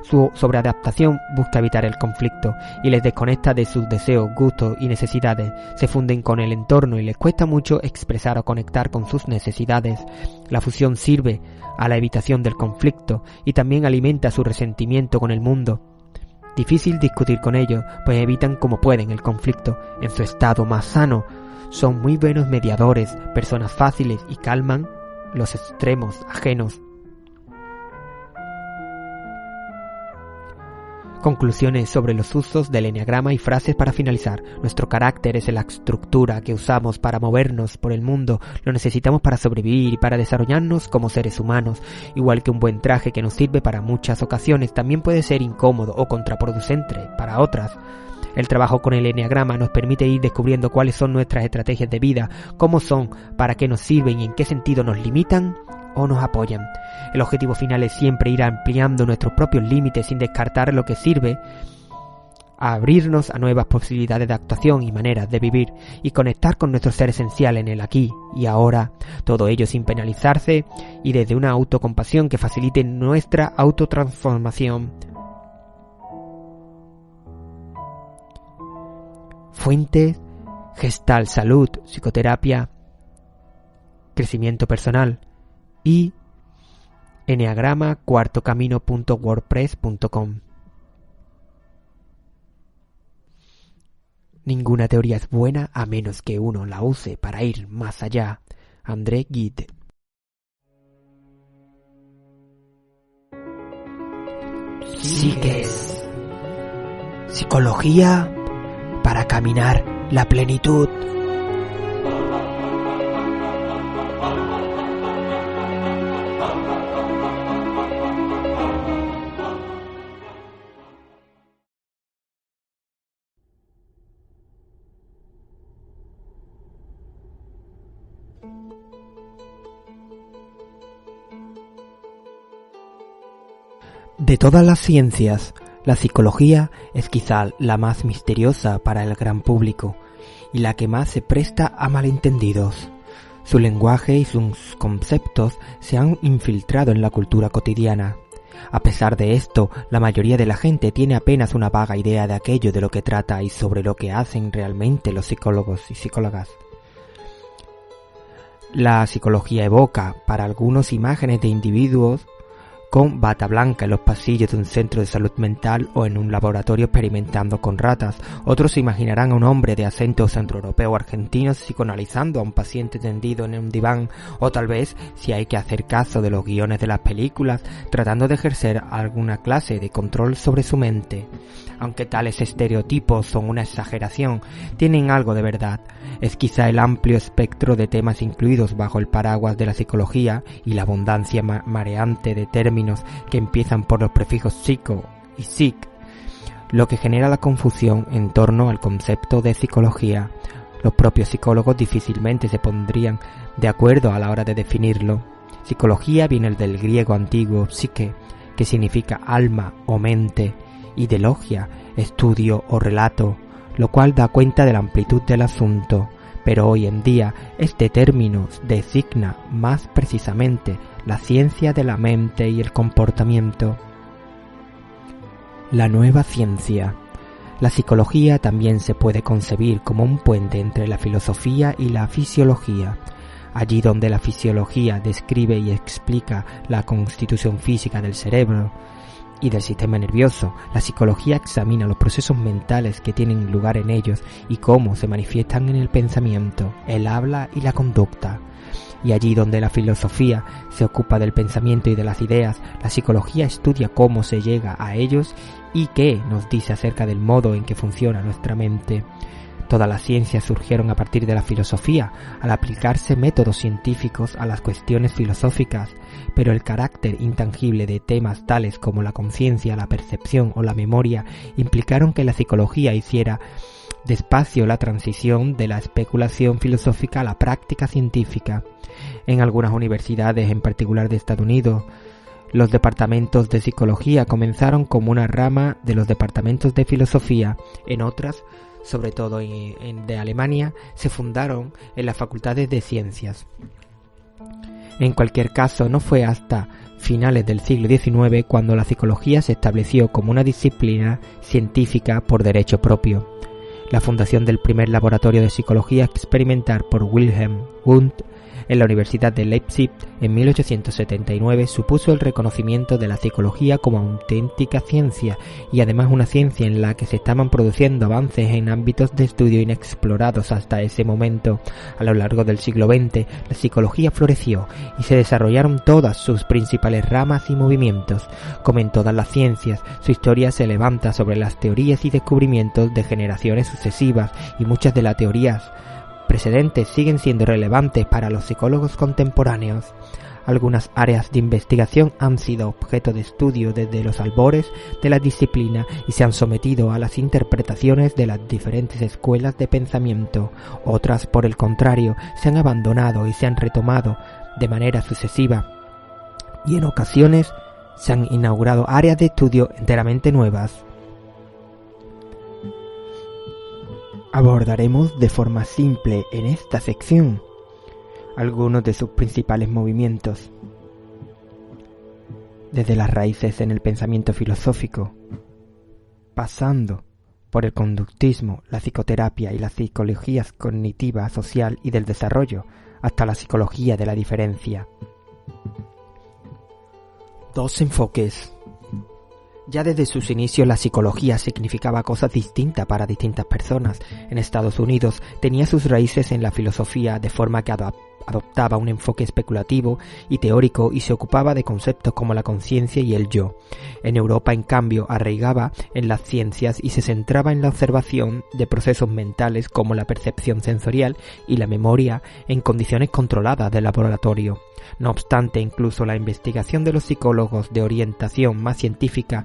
[SPEAKER 6] Su sobreadaptación busca evitar el conflicto y les desconecta de sus deseos, gustos y necesidades. Se funden con el entorno y les cuesta mucho expresar o conectar con sus necesidades. La fusión sirve a la evitación del conflicto y también alimenta su resentimiento con el mundo. Difícil discutir con ellos, pues evitan como pueden el conflicto. En su estado más sano, son muy buenos mediadores, personas fáciles y calman los extremos ajenos. Conclusiones sobre los usos del eneagrama y frases para finalizar. Nuestro carácter es la estructura que usamos para movernos por el mundo. Lo necesitamos para sobrevivir y para desarrollarnos como seres humanos. Igual que un buen traje que nos sirve para muchas ocasiones, también puede ser incómodo o contraproducente para otras. El trabajo con el eneagrama nos permite ir descubriendo cuáles son nuestras estrategias de vida, cómo son, para qué nos sirven y en qué sentido nos limitan o nos apoyan. El objetivo final es siempre ir ampliando nuestros propios límites sin descartar lo que sirve, a abrirnos a nuevas posibilidades de actuación y maneras de vivir y conectar con nuestro ser esencial en el aquí y ahora, todo ello sin penalizarse y desde una autocompasión que facilite nuestra autotransformación. Fuentes: Gestalt Salud, psicoterapia, crecimiento personal y eneagrama cuartocamino.wordpress.com. Ninguna teoría es buena a menos que uno la use para ir más allá. André Gide. Psiques. Psicología para caminar la plenitud. De todas las ciencias, la psicología es quizá la más misteriosa para el gran público y la que más se presta a malentendidos. Su lenguaje y sus conceptos se han infiltrado en la cultura cotidiana. A pesar de esto, la mayoría de la gente tiene apenas una vaga idea de aquello de lo que trata y sobre lo que hacen realmente los psicólogos y psicólogas. La psicología evoca para algunos imágenes de individuos con bata blanca en los pasillos de un centro de salud mental o en un laboratorio experimentando con ratas. Otros se imaginarán a un hombre de acento centroeuropeo o argentino psicoanalizando a un paciente tendido en un diván, o tal vez, si hay que hacer caso de los guiones de las películas, tratando de ejercer alguna clase de control sobre su mente. Aunque tales estereotipos son una exageración, tienen algo de verdad. Es quizá el amplio espectro de temas incluidos bajo el paraguas de la psicología y la abundancia mareante de términos que empiezan por los prefijos psico y psic, lo que genera la confusión en torno al concepto de psicología. Los propios psicólogos difícilmente se pondrían de acuerdo a la hora de definirlo. Psicología viene del griego antiguo psique, que significa alma o mente, y de logia, estudio o relato, lo cual da cuenta de la amplitud del asunto, pero hoy en día este término designa más precisamente la ciencia de la mente y el comportamiento. La nueva ciencia. La psicología también se puede concebir como un puente entre la filosofía y la fisiología. Allí donde la fisiología describe y explica la constitución física del cerebro y del sistema nervioso, la psicología examina los procesos mentales que tienen lugar en ellos y cómo se manifiestan en el pensamiento, el habla y la conducta. Y allí donde la filosofía se ocupa del pensamiento y de las ideas, la psicología estudia cómo se llega a ellos y qué nos dice acerca del modo en que funciona nuestra mente. Todas las ciencias surgieron a partir de la filosofía, al aplicarse métodos científicos a las cuestiones filosóficas, pero el carácter intangible de temas tales como la conciencia, la percepción o la memoria implicaron que la psicología hiciera despacio la transición de la especulación filosófica a la práctica científica. En algunas universidades, en particular de Estados Unidos, los departamentos de psicología comenzaron como una rama de los departamentos de filosofía. En otras, sobre todo de Alemania, se fundaron en las facultades de ciencias. En cualquier caso, no fue hasta finales del siglo XIX cuando la psicología se estableció como una disciplina científica por derecho propio. La fundación del primer laboratorio de psicología experimental por Wilhelm Wundt en la Universidad de Leipzig en 1879 supuso el reconocimiento de la psicología como auténtica ciencia y además una ciencia en la que se estaban produciendo avances en ámbitos de estudio inexplorados hasta ese momento. A lo largo del siglo XX, la psicología floreció y se desarrollaron todas sus principales ramas y movimientos. Como en todas las ciencias, su historia se levanta sobre las teorías y descubrimientos de generaciones sucesivas y muchas de las teorías precedentes siguen siendo relevantes para los psicólogos contemporáneos. Algunas áreas de investigación han sido objeto de estudio desde los albores de la disciplina y se han sometido a las interpretaciones de las diferentes escuelas de pensamiento. Otras, por el contrario, se han abandonado y se han retomado de manera sucesiva. Y en ocasiones se han inaugurado áreas de estudio enteramente nuevas. Abordaremos de forma simple en esta sección algunos de sus principales movimientos, desde las raíces en el pensamiento filosófico, pasando por el conductismo, la psicoterapia y las psicologías cognitiva, social y del desarrollo, hasta la psicología de la diferencia. Dos enfoques. Ya desde sus inicios la psicología significaba cosas distintas para distintas personas. En Estados Unidos tenía sus raíces en la filosofía de forma que adoptaba un enfoque especulativo y teórico y se ocupaba de conceptos como la conciencia y el yo. En Europa, en cambio, arraigaba en las ciencias y se centraba en la observación de procesos mentales como la percepción sensorial y la memoria en condiciones controladas de laboratorio. No obstante, incluso la investigación de los psicólogos de orientación más científica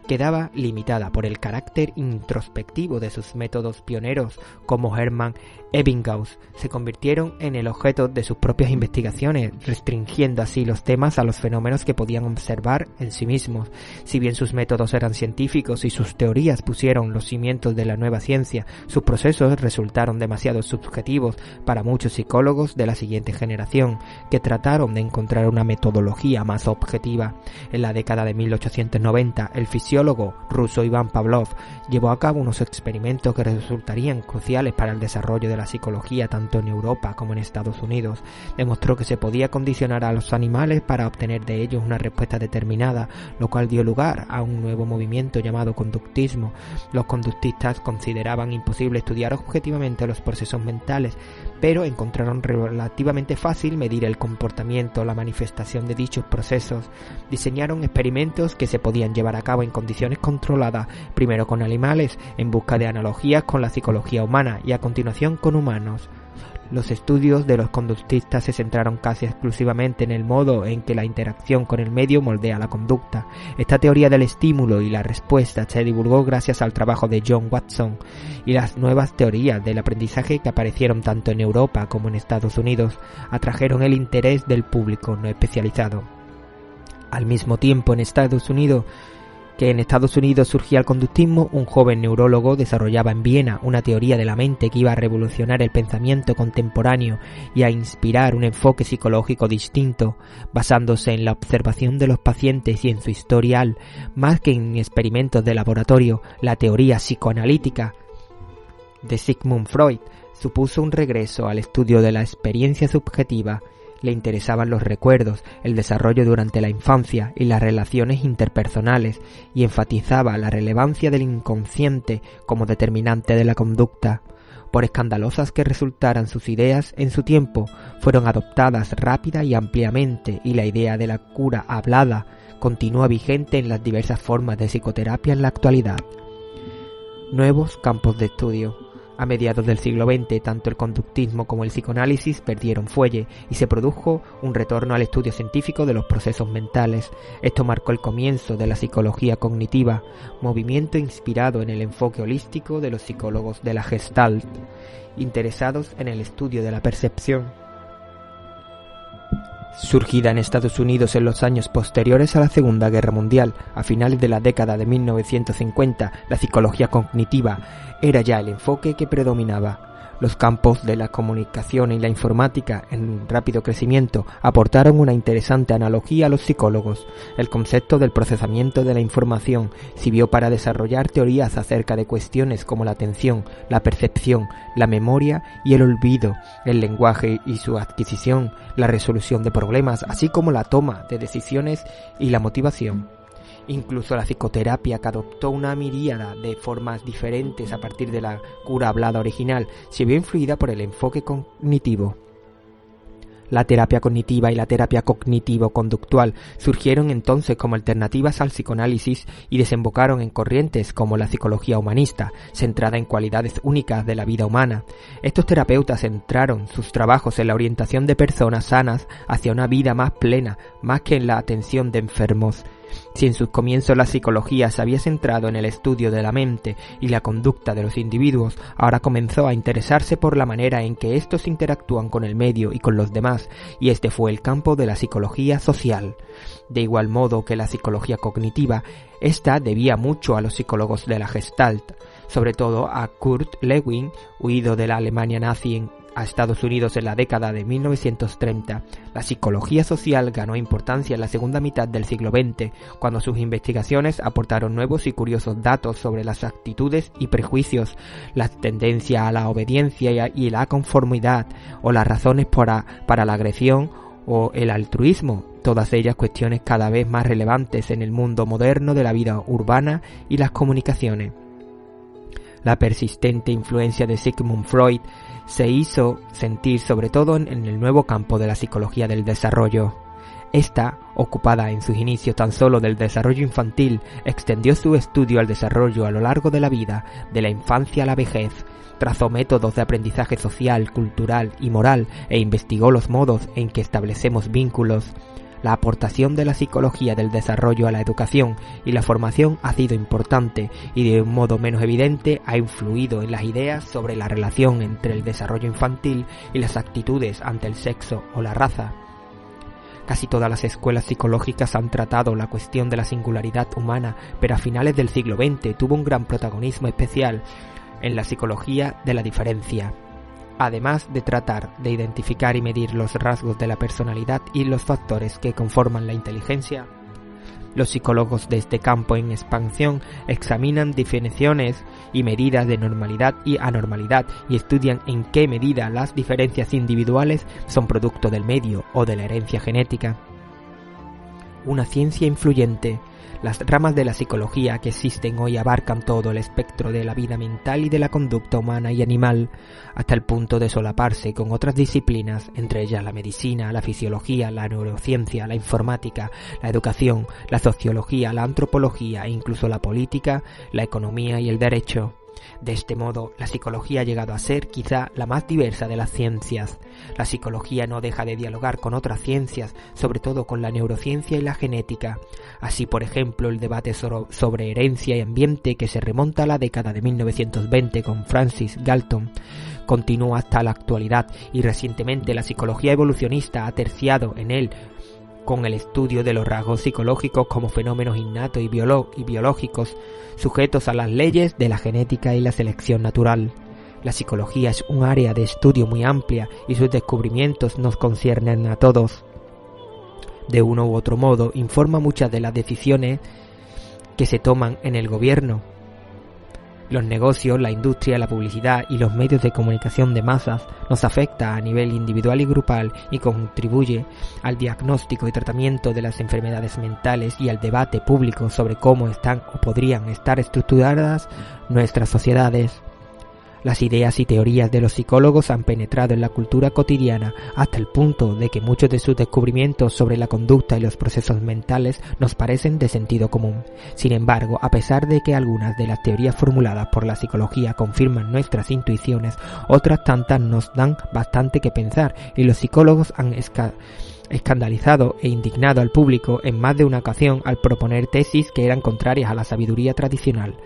[SPEAKER 6] quedaba limitada por el carácter introspectivo de sus métodos pioneros, como Hermann Ebbinghaus, se convirtieron en el objeto de sus propias investigaciones, restringiendo así los temas a los fenómenos que podían observar en sí mismos. Si bien sus métodos eran científicos y sus teorías pusieron los cimientos de la nueva ciencia, sus procesos resultaron demasiado subjetivos para muchos psicólogos de la siguiente generación, que trataron de encontrar una metodología más objetiva. En la década de 1890, el fisiólogo ruso Ivan Pavlov llevó a cabo unos experimentos que resultarían cruciales para el desarrollo de la psicología tanto en Europa como en Estados Unidos. Demostró que se podía condicionar a los animales para obtener de ellos una respuesta determinada, lo cual dio lugar a un nuevo movimiento llamado conductismo. Los conductistas consideraban imposible estudiar objetivamente los procesos mentales, pero encontraron relativamente fácil medir el comportamiento o la manifestación de dichos procesos. Diseñaron experimentos que se podían llevar a cabo en condiciones controladas, primero con animales, en busca de analogías con la psicología humana y a continuación con humanos. Los estudios de los conductistas se centraron casi exclusivamente en el modo en que la interacción con el medio moldea la conducta. Esta teoría del estímulo y la respuesta se divulgó gracias al trabajo de John Watson y las nuevas teorías del aprendizaje que aparecieron tanto en Europa como en Estados Unidos atrajeron el interés del público no especializado. Al mismo tiempo, en Estados Unidos surgía el conductismo, un joven neurólogo desarrollaba en Viena una teoría de la mente que iba a revolucionar el pensamiento contemporáneo y a inspirar un enfoque psicológico distinto, basándose en la observación de los pacientes y en su historial, más que en experimentos de laboratorio. La teoría psicoanalítica de Sigmund Freud supuso un regreso al estudio de la experiencia subjetiva. Le interesaban los recuerdos, el desarrollo durante la infancia y las relaciones interpersonales, y enfatizaba la relevancia del inconsciente como determinante de la conducta. Por escandalosas que resultaran sus ideas en su tiempo, fueron adoptadas rápida y ampliamente, y la idea de la cura hablada continúa vigente en las diversas formas de psicoterapia en la actualidad. Nuevos campos de estudio. A mediados del siglo XX, tanto el conductismo como el psicoanálisis perdieron fuelle y se produjo un retorno al estudio científico de los procesos mentales. Esto marcó el comienzo de la psicología cognitiva, movimiento inspirado en el enfoque holístico de los psicólogos de la Gestalt, interesados en el estudio de la percepción. Surgida en Estados Unidos en los años posteriores a la Segunda Guerra Mundial, a finales de la década de 1950, la psicología cognitiva era ya el enfoque que predominaba. Los campos de la comunicación y la informática, en rápido crecimiento, aportaron una interesante analogía a los psicólogos. El concepto del procesamiento de la información sirvió para desarrollar teorías acerca de cuestiones como la atención, la percepción, la memoria y el olvido, el lenguaje y su adquisición, la resolución de problemas, así como la toma de decisiones y la motivación. Incluso la psicoterapia, que adoptó una miríada de formas diferentes a partir de la cura hablada original, se vio influida por el enfoque cognitivo. La terapia cognitiva y la terapia cognitivo-conductual surgieron entonces como alternativas al psicoanálisis y desembocaron en corrientes como la psicología humanista, centrada en cualidades únicas de la vida humana. Estos terapeutas centraron sus trabajos en la orientación de personas sanas hacia una vida más plena, más que en la atención de enfermos. Si en sus comienzos la psicología se había centrado en el estudio de la mente y la conducta de los individuos, ahora comenzó a interesarse por la manera en que estos interactúan con el medio y con los demás, y este fue el campo de la psicología social. De igual modo que la psicología cognitiva, esta debía mucho a los psicólogos de la Gestalt, sobre todo a Kurt Lewin, huido de la Alemania nazi a Estados Unidos en la década de 1930. La psicología social ganó importancia en la segunda mitad del siglo XX, cuando sus investigaciones aportaron nuevos y curiosos datos sobre las actitudes y prejuicios, la tendencia a la obediencia y la conformidad, o las razones para la agresión o el altruismo, todas ellas cuestiones cada vez más relevantes en el mundo moderno de la vida urbana y las comunicaciones. La persistente influencia de Sigmund Freud se hizo sentir sobre todo en el nuevo campo de la psicología del desarrollo. Esta, ocupada en sus inicios tan solo del desarrollo infantil, extendió su estudio al desarrollo a lo largo de la vida, de la infancia a la vejez, trazó métodos de aprendizaje social, cultural y moral e investigó los modos en que establecemos vínculos. La aportación de la psicología del desarrollo a la educación y la formación ha sido importante y de un modo menos evidente ha influido en las ideas sobre la relación entre el desarrollo infantil y las actitudes ante el sexo o la raza. Casi todas las escuelas psicológicas han tratado la cuestión de la singularidad humana, pero a finales del siglo XX tuvo un gran protagonismo especial en la psicología de la diferencia. Además de tratar de identificar y medir los rasgos de la personalidad y los factores que conforman la inteligencia, los psicólogos de este campo en expansión examinan definiciones y medidas de normalidad y anormalidad y estudian en qué medida las diferencias individuales son producto del medio o de la herencia genética. Una ciencia influyente. Las ramas de la psicología que existen hoy abarcan todo el espectro de la vida mental y de la conducta humana y animal, hasta el punto de solaparse con otras disciplinas, entre ellas la medicina, la fisiología, la neurociencia, la informática, la educación, la sociología, la antropología e incluso la política, la economía y el derecho. De este modo, la psicología ha llegado a ser quizá la más diversa de las ciencias. La psicología no deja de dialogar con otras ciencias, sobre todo con la neurociencia y la genética. Así, por ejemplo, el debate sobre herencia y ambiente, que se remonta a la década de 1920 con Francis Galton, continúa hasta la actualidad, y recientemente la psicología evolucionista ha terciado en él con el estudio de los rasgos psicológicos como fenómenos innatos y biológicos sujetos a las leyes de la genética y la selección natural. La psicología es un área de estudio muy amplia y sus descubrimientos nos conciernen a todos. De uno u otro modo, informa muchas de las decisiones que se toman en el gobierno, los negocios, la industria, la publicidad y los medios de comunicación de masas. Nos afecta a nivel individual y grupal y contribuye al diagnóstico y tratamiento de las enfermedades mentales y al debate público sobre cómo están o podrían estar estructuradas nuestras sociedades. Las ideas y teorías de los psicólogos han penetrado en la cultura cotidiana hasta el punto de que muchos de sus descubrimientos sobre la conducta y los procesos mentales nos parecen de sentido común. Sin embargo, a pesar de que algunas de las teorías formuladas por la psicología confirman nuestras intuiciones, otras tantas nos dan bastante que pensar, y los psicólogos han escandalizado e indignado al público en más de una ocasión al proponer tesis que eran contrarias a la sabiduría tradicional.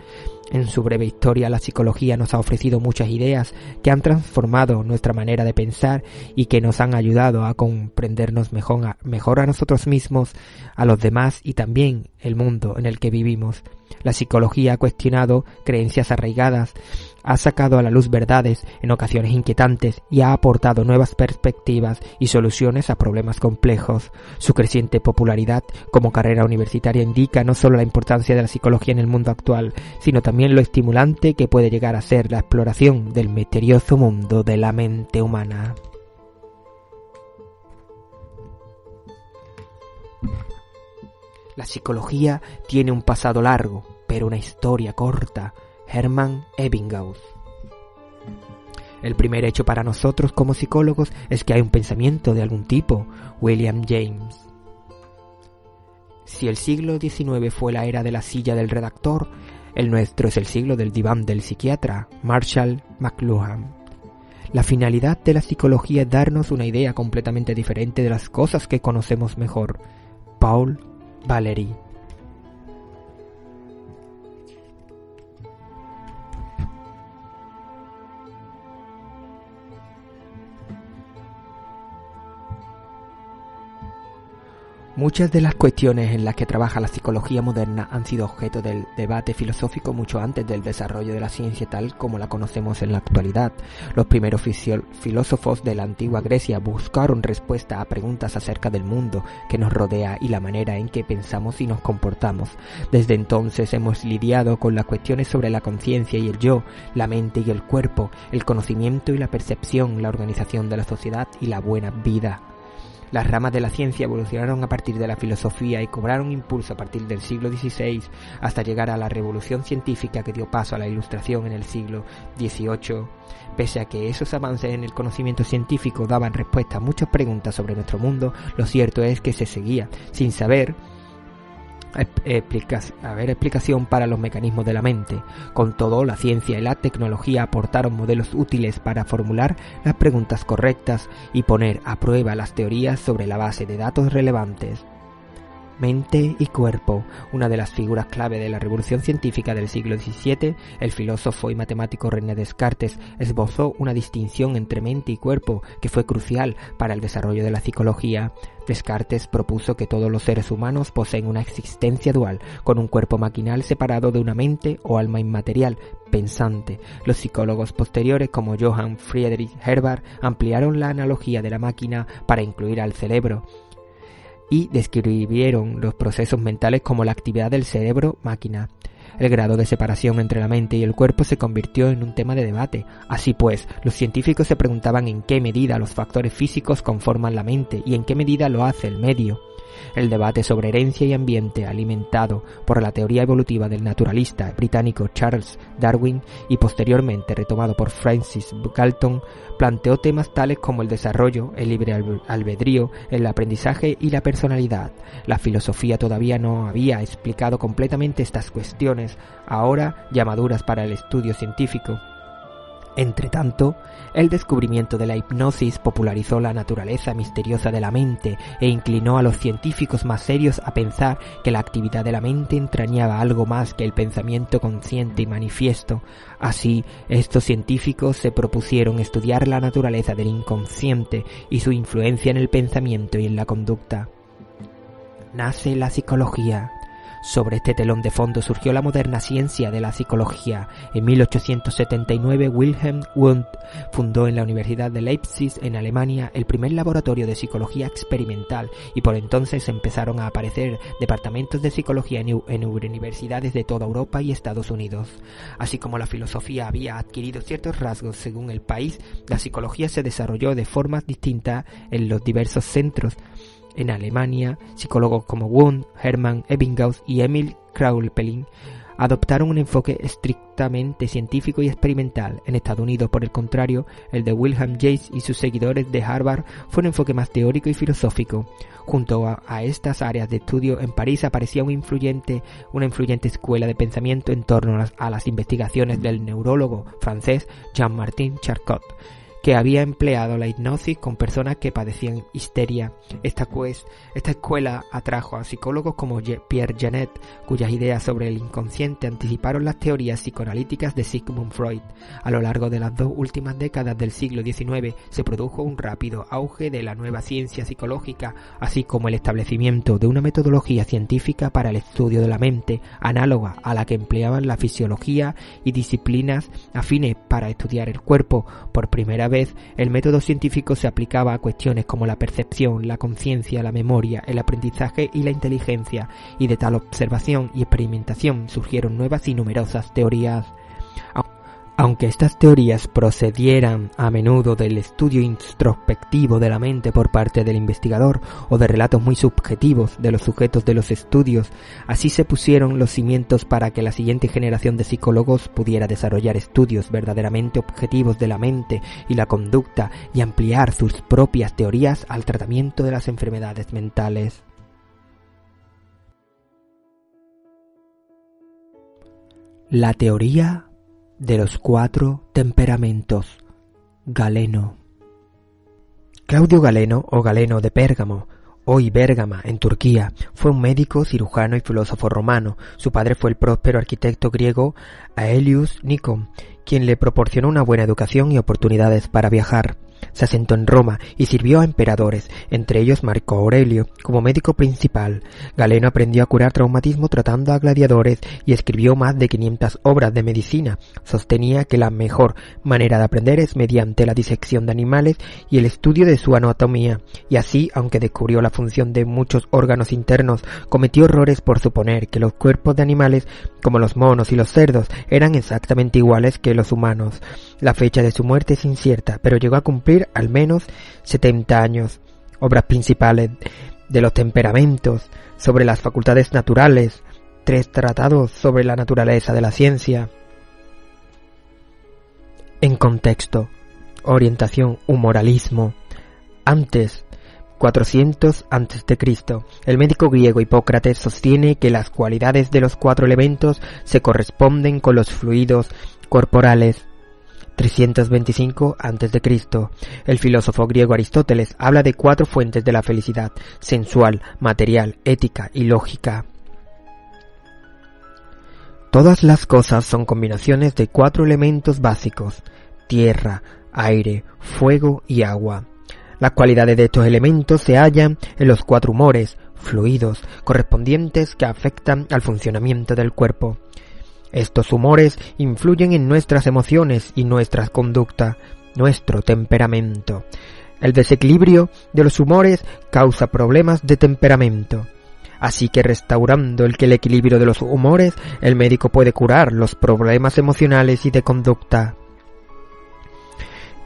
[SPEAKER 6] En su breve historia, la psicología nos ha ofrecido muchas ideas que han transformado nuestra manera de pensar y que nos han ayudado a comprendernos mejor a nosotros mismos, a los demás y también el mundo en el que vivimos. La psicología ha cuestionado creencias arraigadas, ha sacado a la luz verdades en ocasiones inquietantes y ha aportado nuevas perspectivas y soluciones a problemas complejos. Su creciente popularidad como carrera universitaria indica no solo la importancia de la psicología en el mundo actual, sino también lo estimulante que puede llegar a ser la exploración del misterioso mundo de la mente humana. La psicología tiene un pasado largo, pero una historia corta. Hermann Ebbinghaus. El primer hecho para nosotros como psicólogos es que hay un pensamiento de algún tipo. William James. Si el siglo XIX fue la era de la silla del redactor, el nuestro es el siglo del diván del psiquiatra. Marshall McLuhan. La finalidad de la psicología es darnos una idea completamente diferente de las cosas que conocemos mejor. Paul Valéry. Muchas de las cuestiones en las que trabaja la psicología moderna han sido objeto del debate filosófico mucho antes del desarrollo de la ciencia tal como la conocemos en la actualidad. Los primeros filósofos de la antigua Grecia buscaron respuesta a preguntas acerca del mundo que nos rodea y la manera en que pensamos y nos comportamos. Desde entonces hemos lidiado con las cuestiones sobre la conciencia y el yo, la mente y el cuerpo, el conocimiento y la percepción, la organización de la sociedad y la buena vida. Las ramas de la ciencia evolucionaron a partir de la filosofía y cobraron impulso a partir del siglo XVI hasta llegar a la revolución científica que dio paso a la Ilustración en el siglo XVIII. Pese a que esos avances en el conocimiento científico daban respuesta a muchas preguntas sobre nuestro mundo, lo cierto es que se seguía sin haber explicación para los mecanismos de la mente. Con todo, la ciencia y la tecnología aportaron modelos útiles para formular las preguntas correctas y poner a prueba las teorías sobre la base de datos relevantes. Mente y cuerpo. Una de las figuras clave de la revolución científica del siglo XVII, el filósofo y matemático René Descartes esbozó una distinción entre mente y cuerpo que fue crucial para el desarrollo de la psicología. Descartes propuso que todos los seres humanos poseen una existencia dual, con un cuerpo maquinal separado de una mente o alma inmaterial, pensante. Los psicólogos posteriores como Johann Friedrich Herbart ampliaron la analogía de la máquina para incluir al cerebro y describieron los procesos mentales como la actividad del cerebro-máquina. El grado de separación entre la mente y el cuerpo se convirtió en un tema de debate. Así pues, los científicos se preguntaban en qué medida los factores físicos conforman la mente y en qué medida lo hace el medio. El debate sobre herencia y ambiente, alimentado por la teoría evolutiva del naturalista británico Charles Darwin y posteriormente retomado por Francis Galton, planteó temas tales como el desarrollo, el libre albedrío, el aprendizaje y la personalidad. La filosofía todavía no había explicado completamente estas cuestiones, ahora ya maduras para el estudio científico. Entretanto, el descubrimiento de la hipnosis popularizó la naturaleza misteriosa de la mente e inclinó a los científicos más serios a pensar que la actividad de la mente entrañaba algo más que el pensamiento consciente y manifiesto. Así, estos científicos se propusieron estudiar la naturaleza del inconsciente y su influencia en el pensamiento y en la conducta. Nace la psicología. Sobre este telón de fondo surgió la moderna ciencia de la psicología. En 1879, Wilhelm Wundt fundó en la Universidad de Leipzig, en Alemania, el primer laboratorio de psicología experimental, y por entonces empezaron a aparecer departamentos de psicología en universidades de toda Europa y Estados Unidos. Así como la filosofía había adquirido ciertos rasgos según el país, la psicología se desarrolló de formas distintas en los diversos centros. En Alemania, psicólogos como Wundt, Hermann Ebbinghaus y Emil Kraepelin adoptaron un enfoque estrictamente científico y experimental. En Estados Unidos, por el contrario, el de Wilhelm James y sus seguidores de Harvard fue un enfoque más teórico y filosófico. Junto a estas áreas de estudio, en París aparecía una influyente escuela de pensamiento en torno a las investigaciones del neurólogo francés Jean-Martin Charcot, que había empleado la hipnosis con personas que padecían histeria. Esta escuela atrajo a psicólogos como Pierre Janet, cuyas ideas sobre el inconsciente anticiparon las teorías psicoanalíticas de Sigmund Freud. A lo largo de las 2 últimas décadas del siglo XIX se produjo un rápido auge de la nueva ciencia psicológica, así como el establecimiento de una metodología científica para el estudio de la mente, análoga a la que empleaban la fisiología y disciplinas afines para estudiar el cuerpo. Por primera vez, el método científico se aplicaba a cuestiones como la percepción, la conciencia, la memoria, el aprendizaje y la inteligencia, y de tal observación y experimentación surgieron nuevas y numerosas teorías. Aunque estas teorías procedieran a menudo del estudio introspectivo de la mente por parte del investigador o de relatos muy subjetivos de los sujetos de los estudios, así se pusieron los cimientos para que la siguiente generación de psicólogos pudiera desarrollar estudios verdaderamente objetivos de la mente y la conducta y ampliar sus propias teorías al tratamiento de las enfermedades mentales. La teoría de los 4 temperamentos. Galeno. Claudio Galeno, o Galeno de Pérgamo, hoy Bérgama, en Turquía, fue un médico, cirujano y filósofo romano. Su padre fue el próspero arquitecto griego Aelius Nikon, quien le proporcionó una buena educación y oportunidades para viajar. Se asentó en Roma y sirvió a emperadores, entre ellos Marco Aurelio, como médico principal. Galeno aprendió a curar traumatismo tratando a gladiadores y escribió más de 500 obras de medicina. Sostenía que la mejor manera de aprender es mediante la disección de animales y el estudio de su anatomía, y así, aunque descubrió la función de muchos órganos internos, cometió errores por suponer que los cuerpos de animales, como los monos y los cerdos, eran exactamente iguales que los humanos. La fecha de su muerte es incierta, pero llegó a cumplir al menos 70 años. Obras principales de los temperamentos, sobre las facultades naturales, 3 tratados sobre la naturaleza de la ciencia. En contexto, orientación, humoralismo. Antes, 400 a.C., el médico griego Hipócrates sostiene que las cualidades de los 4 elementos se corresponden con los fluidos corporales. 325 a.C., el filósofo griego Aristóteles habla de 4 fuentes de la felicidad: sensual, material, ética y lógica. Todas las cosas son combinaciones de 4 elementos básicos: tierra, aire, fuego y agua. Las cualidades de estos elementos se hallan en los 4 humores, fluidos, correspondientes que afectan al funcionamiento del cuerpo. Estos humores influyen en nuestras emociones y nuestra conducta, nuestro temperamento. El desequilibrio de los humores causa problemas de temperamento. Así que restaurando el equilibrio de los humores, el médico puede curar los problemas emocionales y de conducta.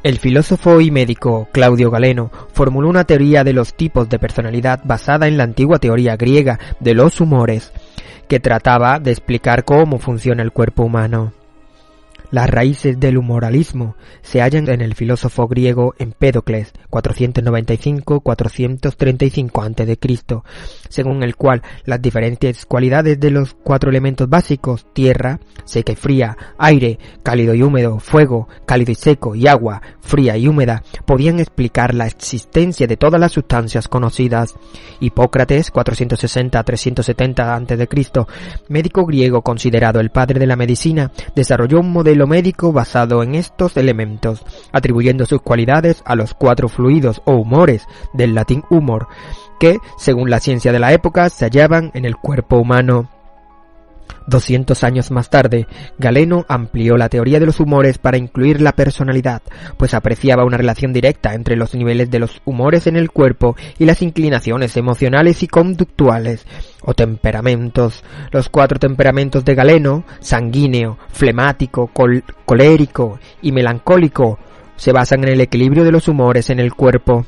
[SPEAKER 8] El filósofo y médico Claudio Galeno formuló una teoría de los tipos de personalidad basada en la antigua teoría griega de los humores, que trataba de explicar cómo funciona el cuerpo humano. Las raíces del humoralismo se hallan en el filósofo griego Empédocles, 495-435 a.C., según el cual las diferentes cualidades de los 4 elementos básicos, tierra, seca y fría, aire, cálido y húmedo, fuego, cálido y seco, y agua, fría y húmeda, podían explicar la existencia de todas las sustancias conocidas. Hipócrates, 460-370 a.C., médico griego considerado el padre de la medicina, desarrolló un modelo médico basado en estos elementos, atribuyendo sus cualidades a los 4 fluidos o humores, del latín humor, que, según la ciencia de la época, se hallaban en el cuerpo humano. 200 años más tarde, Galeno amplió la teoría de los humores para incluir la personalidad, pues apreciaba una relación directa entre los niveles de los humores en el cuerpo y las inclinaciones emocionales y conductuales, o temperamentos. Los 4 temperamentos de Galeno, sanguíneo, flemático, colérico y melancólico, se basan en el equilibrio de los humores en el cuerpo.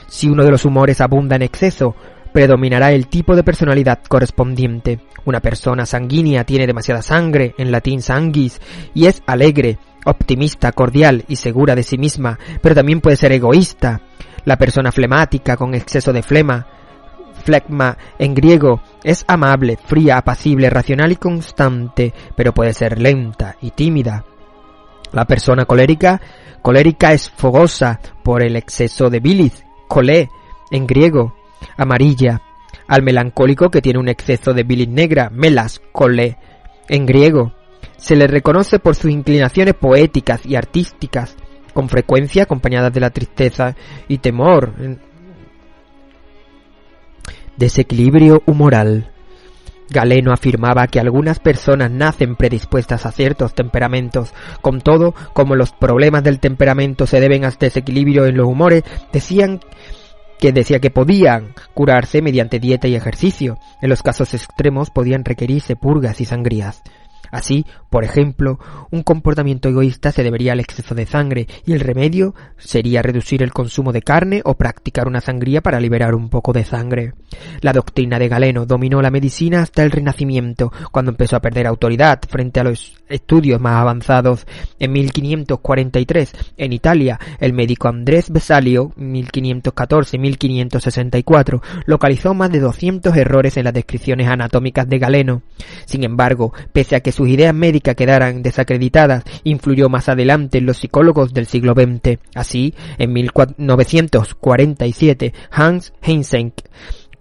[SPEAKER 8] Si uno de los humores abunda en exceso, predominará el tipo de personalidad correspondiente. Una persona sanguínea tiene demasiada sangre, en latín sanguis, y es alegre, optimista, cordial y segura de sí misma, pero también puede ser egoísta. La persona flemática con exceso de flegma en griego, es amable, fría, apacible, racional y constante, pero puede ser lenta y tímida. La persona colérica es fogosa por el exceso de bilis, colé, en griego, amarilla. Al melancólico, que tiene un exceso de bilis negra, melas, colé, en griego, se le reconoce por sus inclinaciones poéticas y artísticas, con frecuencia acompañadas de la tristeza y temor. Desequilibrio humoral. Galeno afirmaba que algunas personas nacen predispuestas a ciertos temperamentos. Con todo, como los problemas del temperamento se deben al desequilibrio en los humores, decía que podían curarse mediante dieta y ejercicio. En los casos extremos podían requerirse purgas y sangrías. Así, por ejemplo, un comportamiento egoísta se debería al exceso de sangre y el remedio sería reducir el consumo de carne o practicar una sangría para liberar un poco de sangre. La doctrina de Galeno dominó la medicina hasta el Renacimiento, cuando empezó a perder autoridad frente a los estudios más avanzados. En 1543, en Italia, el médico Andrés Vesalio, 1514-1564, localizó más de 200 errores en las descripciones anatómicas de Galeno. Sin embargo, pese a que sus ideas médicas quedaran desacreditadas, influyó más adelante en los psicólogos del siglo XX. Así, en 1947, Hans Eysenck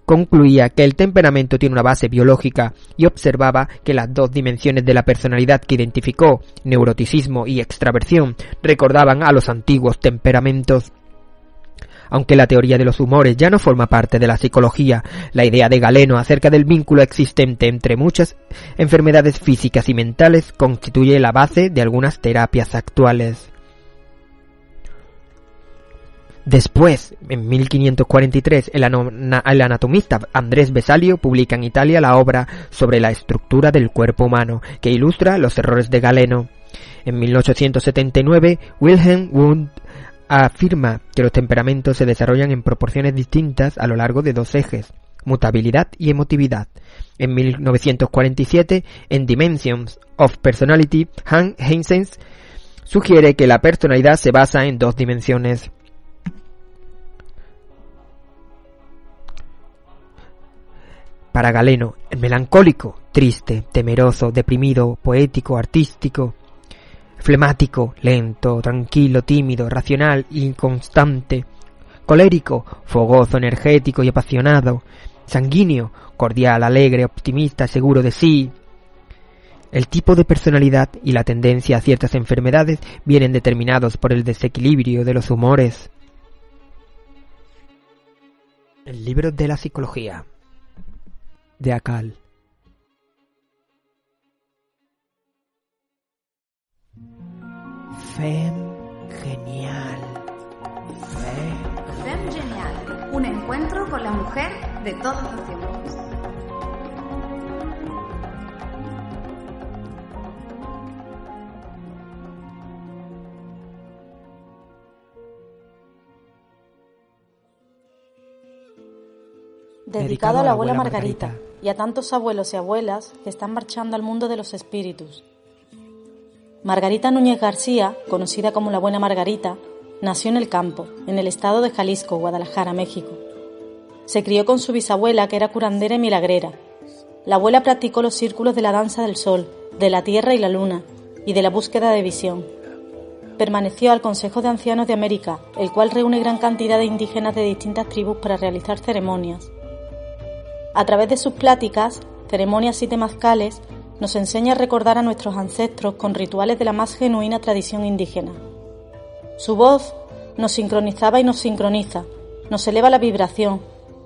[SPEAKER 8] concluía que el temperamento tiene una base biológica y observaba que las 2 dimensiones de la personalidad que identificó, neuroticismo y extraversión, recordaban a los antiguos temperamentos. Aunque la teoría de los humores ya no forma parte de la psicología, la idea de Galeno acerca del vínculo existente entre muchas enfermedades físicas y mentales constituye la base de algunas terapias actuales. Después, en 1543, el anatomista Andrés Vesalio publica en Italia la obra sobre la estructura del cuerpo humano, que ilustra los errores de Galeno. En 1879, Wilhelm Wundt afirma que los temperamentos se desarrollan en proporciones distintas a lo largo de 2 ejes, mutabilidad y emotividad. En 1947, en Dimensions of Personality, Hans Eysenck sugiere que la personalidad se basa en 2 dimensiones. Para Galeno, el melancólico, triste, temeroso, deprimido, poético, artístico, flemático, lento, tranquilo, tímido, racional, inconstante, colérico, fogoso, energético y apasionado, sanguíneo, cordial, alegre, optimista, seguro de sí. El tipo de personalidad y la tendencia a ciertas enfermedades vienen determinados por el desequilibrio de los humores. El libro de la psicología de Akal.
[SPEAKER 6] Fem genial.
[SPEAKER 2] Fem genial. Un encuentro con la mujer de todos los tiempos.
[SPEAKER 9] dedicado a la abuela Margarita y a tantos abuelos y abuelas que están marchando al mundo de los espíritus. Margarita Núñez García, conocida como la abuela Margarita, nació en el campo, en el estado de Jalisco, Guadalajara, México. Se crió con su bisabuela, que era curandera y milagrera. La abuela practicó los círculos de la danza del sol, de la tierra y la luna, y de la búsqueda de visión. Permaneció al Consejo de Ancianos de América, el cual reúne gran cantidad de indígenas de distintas tribus para realizar ceremonias. A través de sus pláticas, ceremonias y temazcales, nos enseña a recordar a nuestros ancestros con rituales de la más genuina tradición indígena. Su voz nos sincronizaba y nos sincroniza, nos eleva la vibración,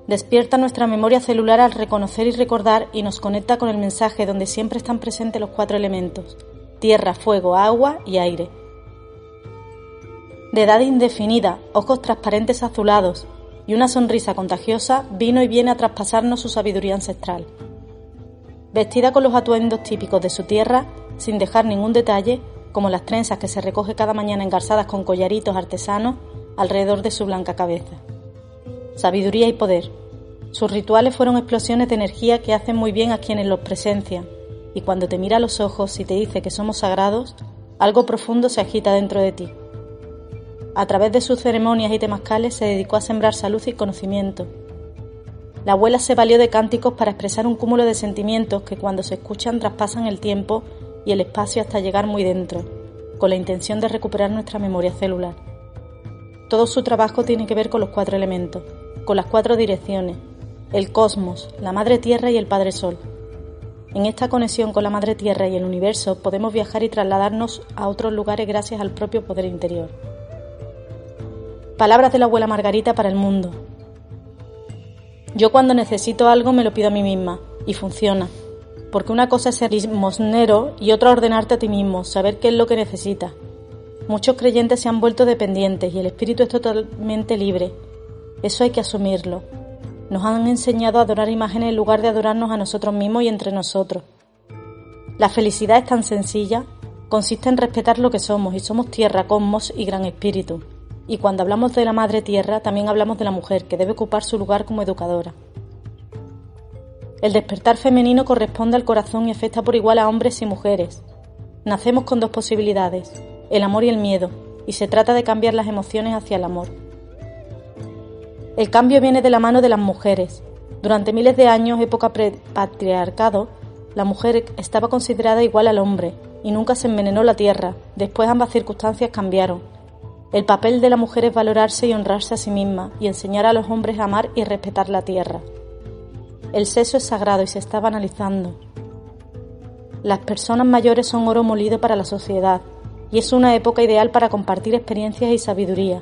[SPEAKER 9] despierta nuestra memoria celular al reconocer y recordar y nos conecta con el mensaje donde siempre están presentes los 4 elementos: tierra, fuego, agua y aire. De edad indefinida, ojos transparentes azulados y una sonrisa contagiosa, vino y viene a traspasarnos su sabiduría ancestral. Vestida con los atuendos típicos de su tierra, sin dejar ningún detalle, como las trenzas que se recoge cada mañana engarzadas con collaritos artesanos alrededor de su blanca cabeza. Sabiduría y poder. Sus rituales fueron explosiones de energía que hacen muy bien a quienes los presencian, y cuando te mira a los ojos y te dice que somos sagrados, algo profundo se agita dentro de ti. A través de sus ceremonias y temazcales se dedicó a sembrar salud y conocimiento. La abuela se valió de cánticos para expresar un cúmulo de sentimientos que cuando se escuchan traspasan el tiempo y el espacio hasta llegar muy dentro, con la intención de recuperar nuestra memoria celular. Todo su trabajo tiene que ver con los 4 elementos, con las 4 direcciones, el cosmos, la Madre Tierra y el Padre Sol. En esta conexión con la Madre Tierra y el universo podemos viajar y trasladarnos a otros lugares gracias al propio poder interior. Palabras de la abuela Margarita para el mundo. Yo cuando necesito algo me lo pido a mí misma, y funciona. Porque una cosa es ser limosnero y otra ordenarte a ti mismo, saber qué es lo que necesitas. Muchos creyentes se han vuelto dependientes y el espíritu es totalmente libre. Eso hay que asumirlo. Nos han enseñado a adorar imágenes en lugar de adorarnos a nosotros mismos y entre nosotros. La felicidad es tan sencilla, consiste en respetar lo que somos, y somos tierra, cosmos y gran espíritu. Y cuando hablamos de la Madre Tierra, también hablamos de la mujer, que debe ocupar su lugar como educadora. El despertar femenino corresponde al corazón y afecta por igual a hombres y mujeres. Nacemos con 2 posibilidades, el amor y el miedo, y se trata de cambiar las emociones hacia el amor. El cambio viene de la mano de las mujeres. Durante miles de años, época prepatriarcado, la mujer estaba considerada igual al hombre, y nunca se envenenó la tierra. Después ambas circunstancias cambiaron. El papel de la mujer es valorarse y honrarse a sí misma y enseñar a los hombres a amar y respetar la tierra. El sexo es sagrado y se está banalizando. Las personas mayores son oro molido para la sociedad y es una época ideal para compartir experiencias y sabiduría.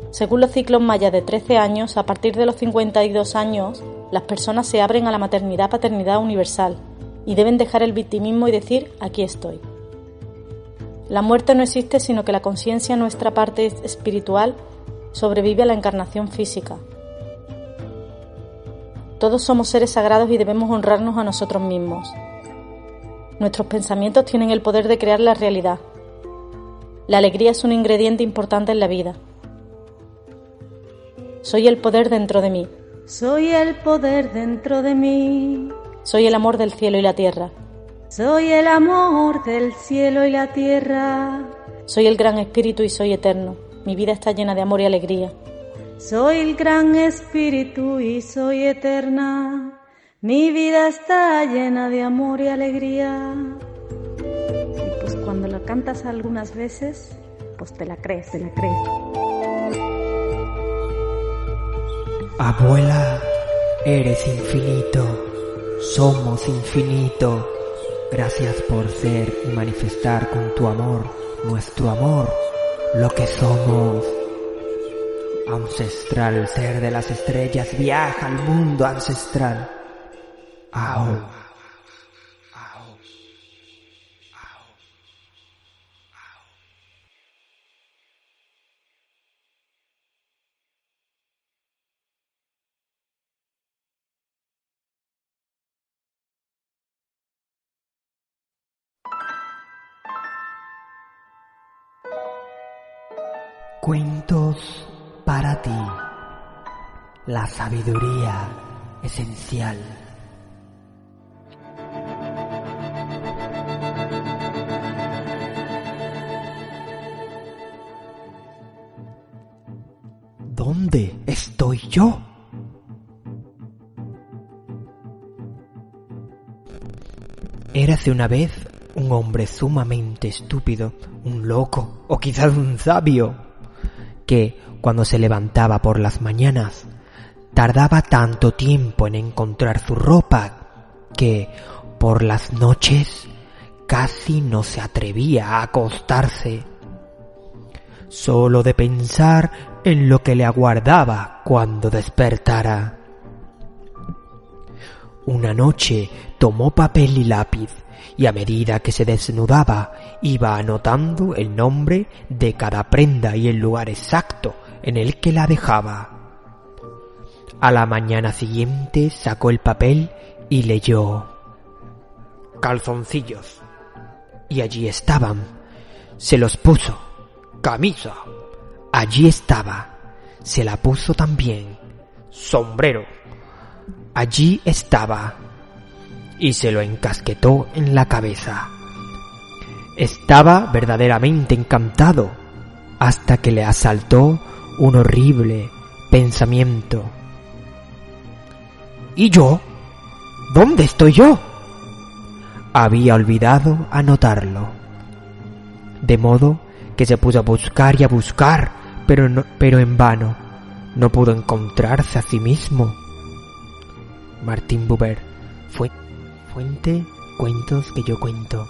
[SPEAKER 9] Según los ciclos mayas de 13 años, a partir de los 52 años, las personas se abren a la maternidad-paternidad universal y deben dejar el victimismo y decir «aquí estoy». La muerte no existe, sino que la conciencia, nuestra parte espiritual, sobrevive a la encarnación física. Todos somos seres sagrados y debemos honrarnos a nosotros mismos. Nuestros pensamientos tienen el poder de crear la realidad. La alegría es un ingrediente importante en la vida. Soy el poder dentro de mí.
[SPEAKER 10] Soy el poder dentro de mí.
[SPEAKER 9] Soy el amor del cielo y la tierra.
[SPEAKER 10] Soy el amor del cielo y la tierra.
[SPEAKER 9] Soy el gran espíritu y soy eterno. Mi vida está llena de amor y alegría.
[SPEAKER 10] Soy el gran espíritu y soy eterna. Mi vida está llena de amor y alegría. Y pues cuando lo cantas algunas veces, pues te la crees.
[SPEAKER 6] Abuela, eres infinito, somos infinito. Gracias por ser y manifestar con tu amor, nuestro amor, lo que somos. Ancestral ser de las estrellas, viaja al mundo ancestral. Ao. Cuentos para ti. La sabiduría esencial. ¿Dónde estoy yo? Érase una vez un hombre sumamente estúpido, un loco o quizás un sabio, que cuando se levantaba por las mañanas tardaba tanto tiempo en encontrar su ropa que por las noches casi no se atrevía a acostarse, solo de pensar en lo que le aguardaba cuando despertara. Una noche tomó papel y lápiz y a medida que se desnudaba iba anotando el nombre de cada prenda y el lugar exacto en el que la dejaba. A la mañana siguiente sacó el papel y leyó calzoncillos, y allí estaban. Se los puso. Camisa, allí estaba. Se la puso también. Sombrero, allí estaba. Y se lo encasquetó en la cabeza. Estaba verdaderamente encantado hasta que le asaltó un horrible pensamiento. ¿Y yo? ¿Dónde estoy yo? Había olvidado anotarlo. De modo que se puso a buscar y a buscar, pero en vano. No pudo encontrarse a sí mismo. Martín Buber, Fuente, cuentos que yo cuento.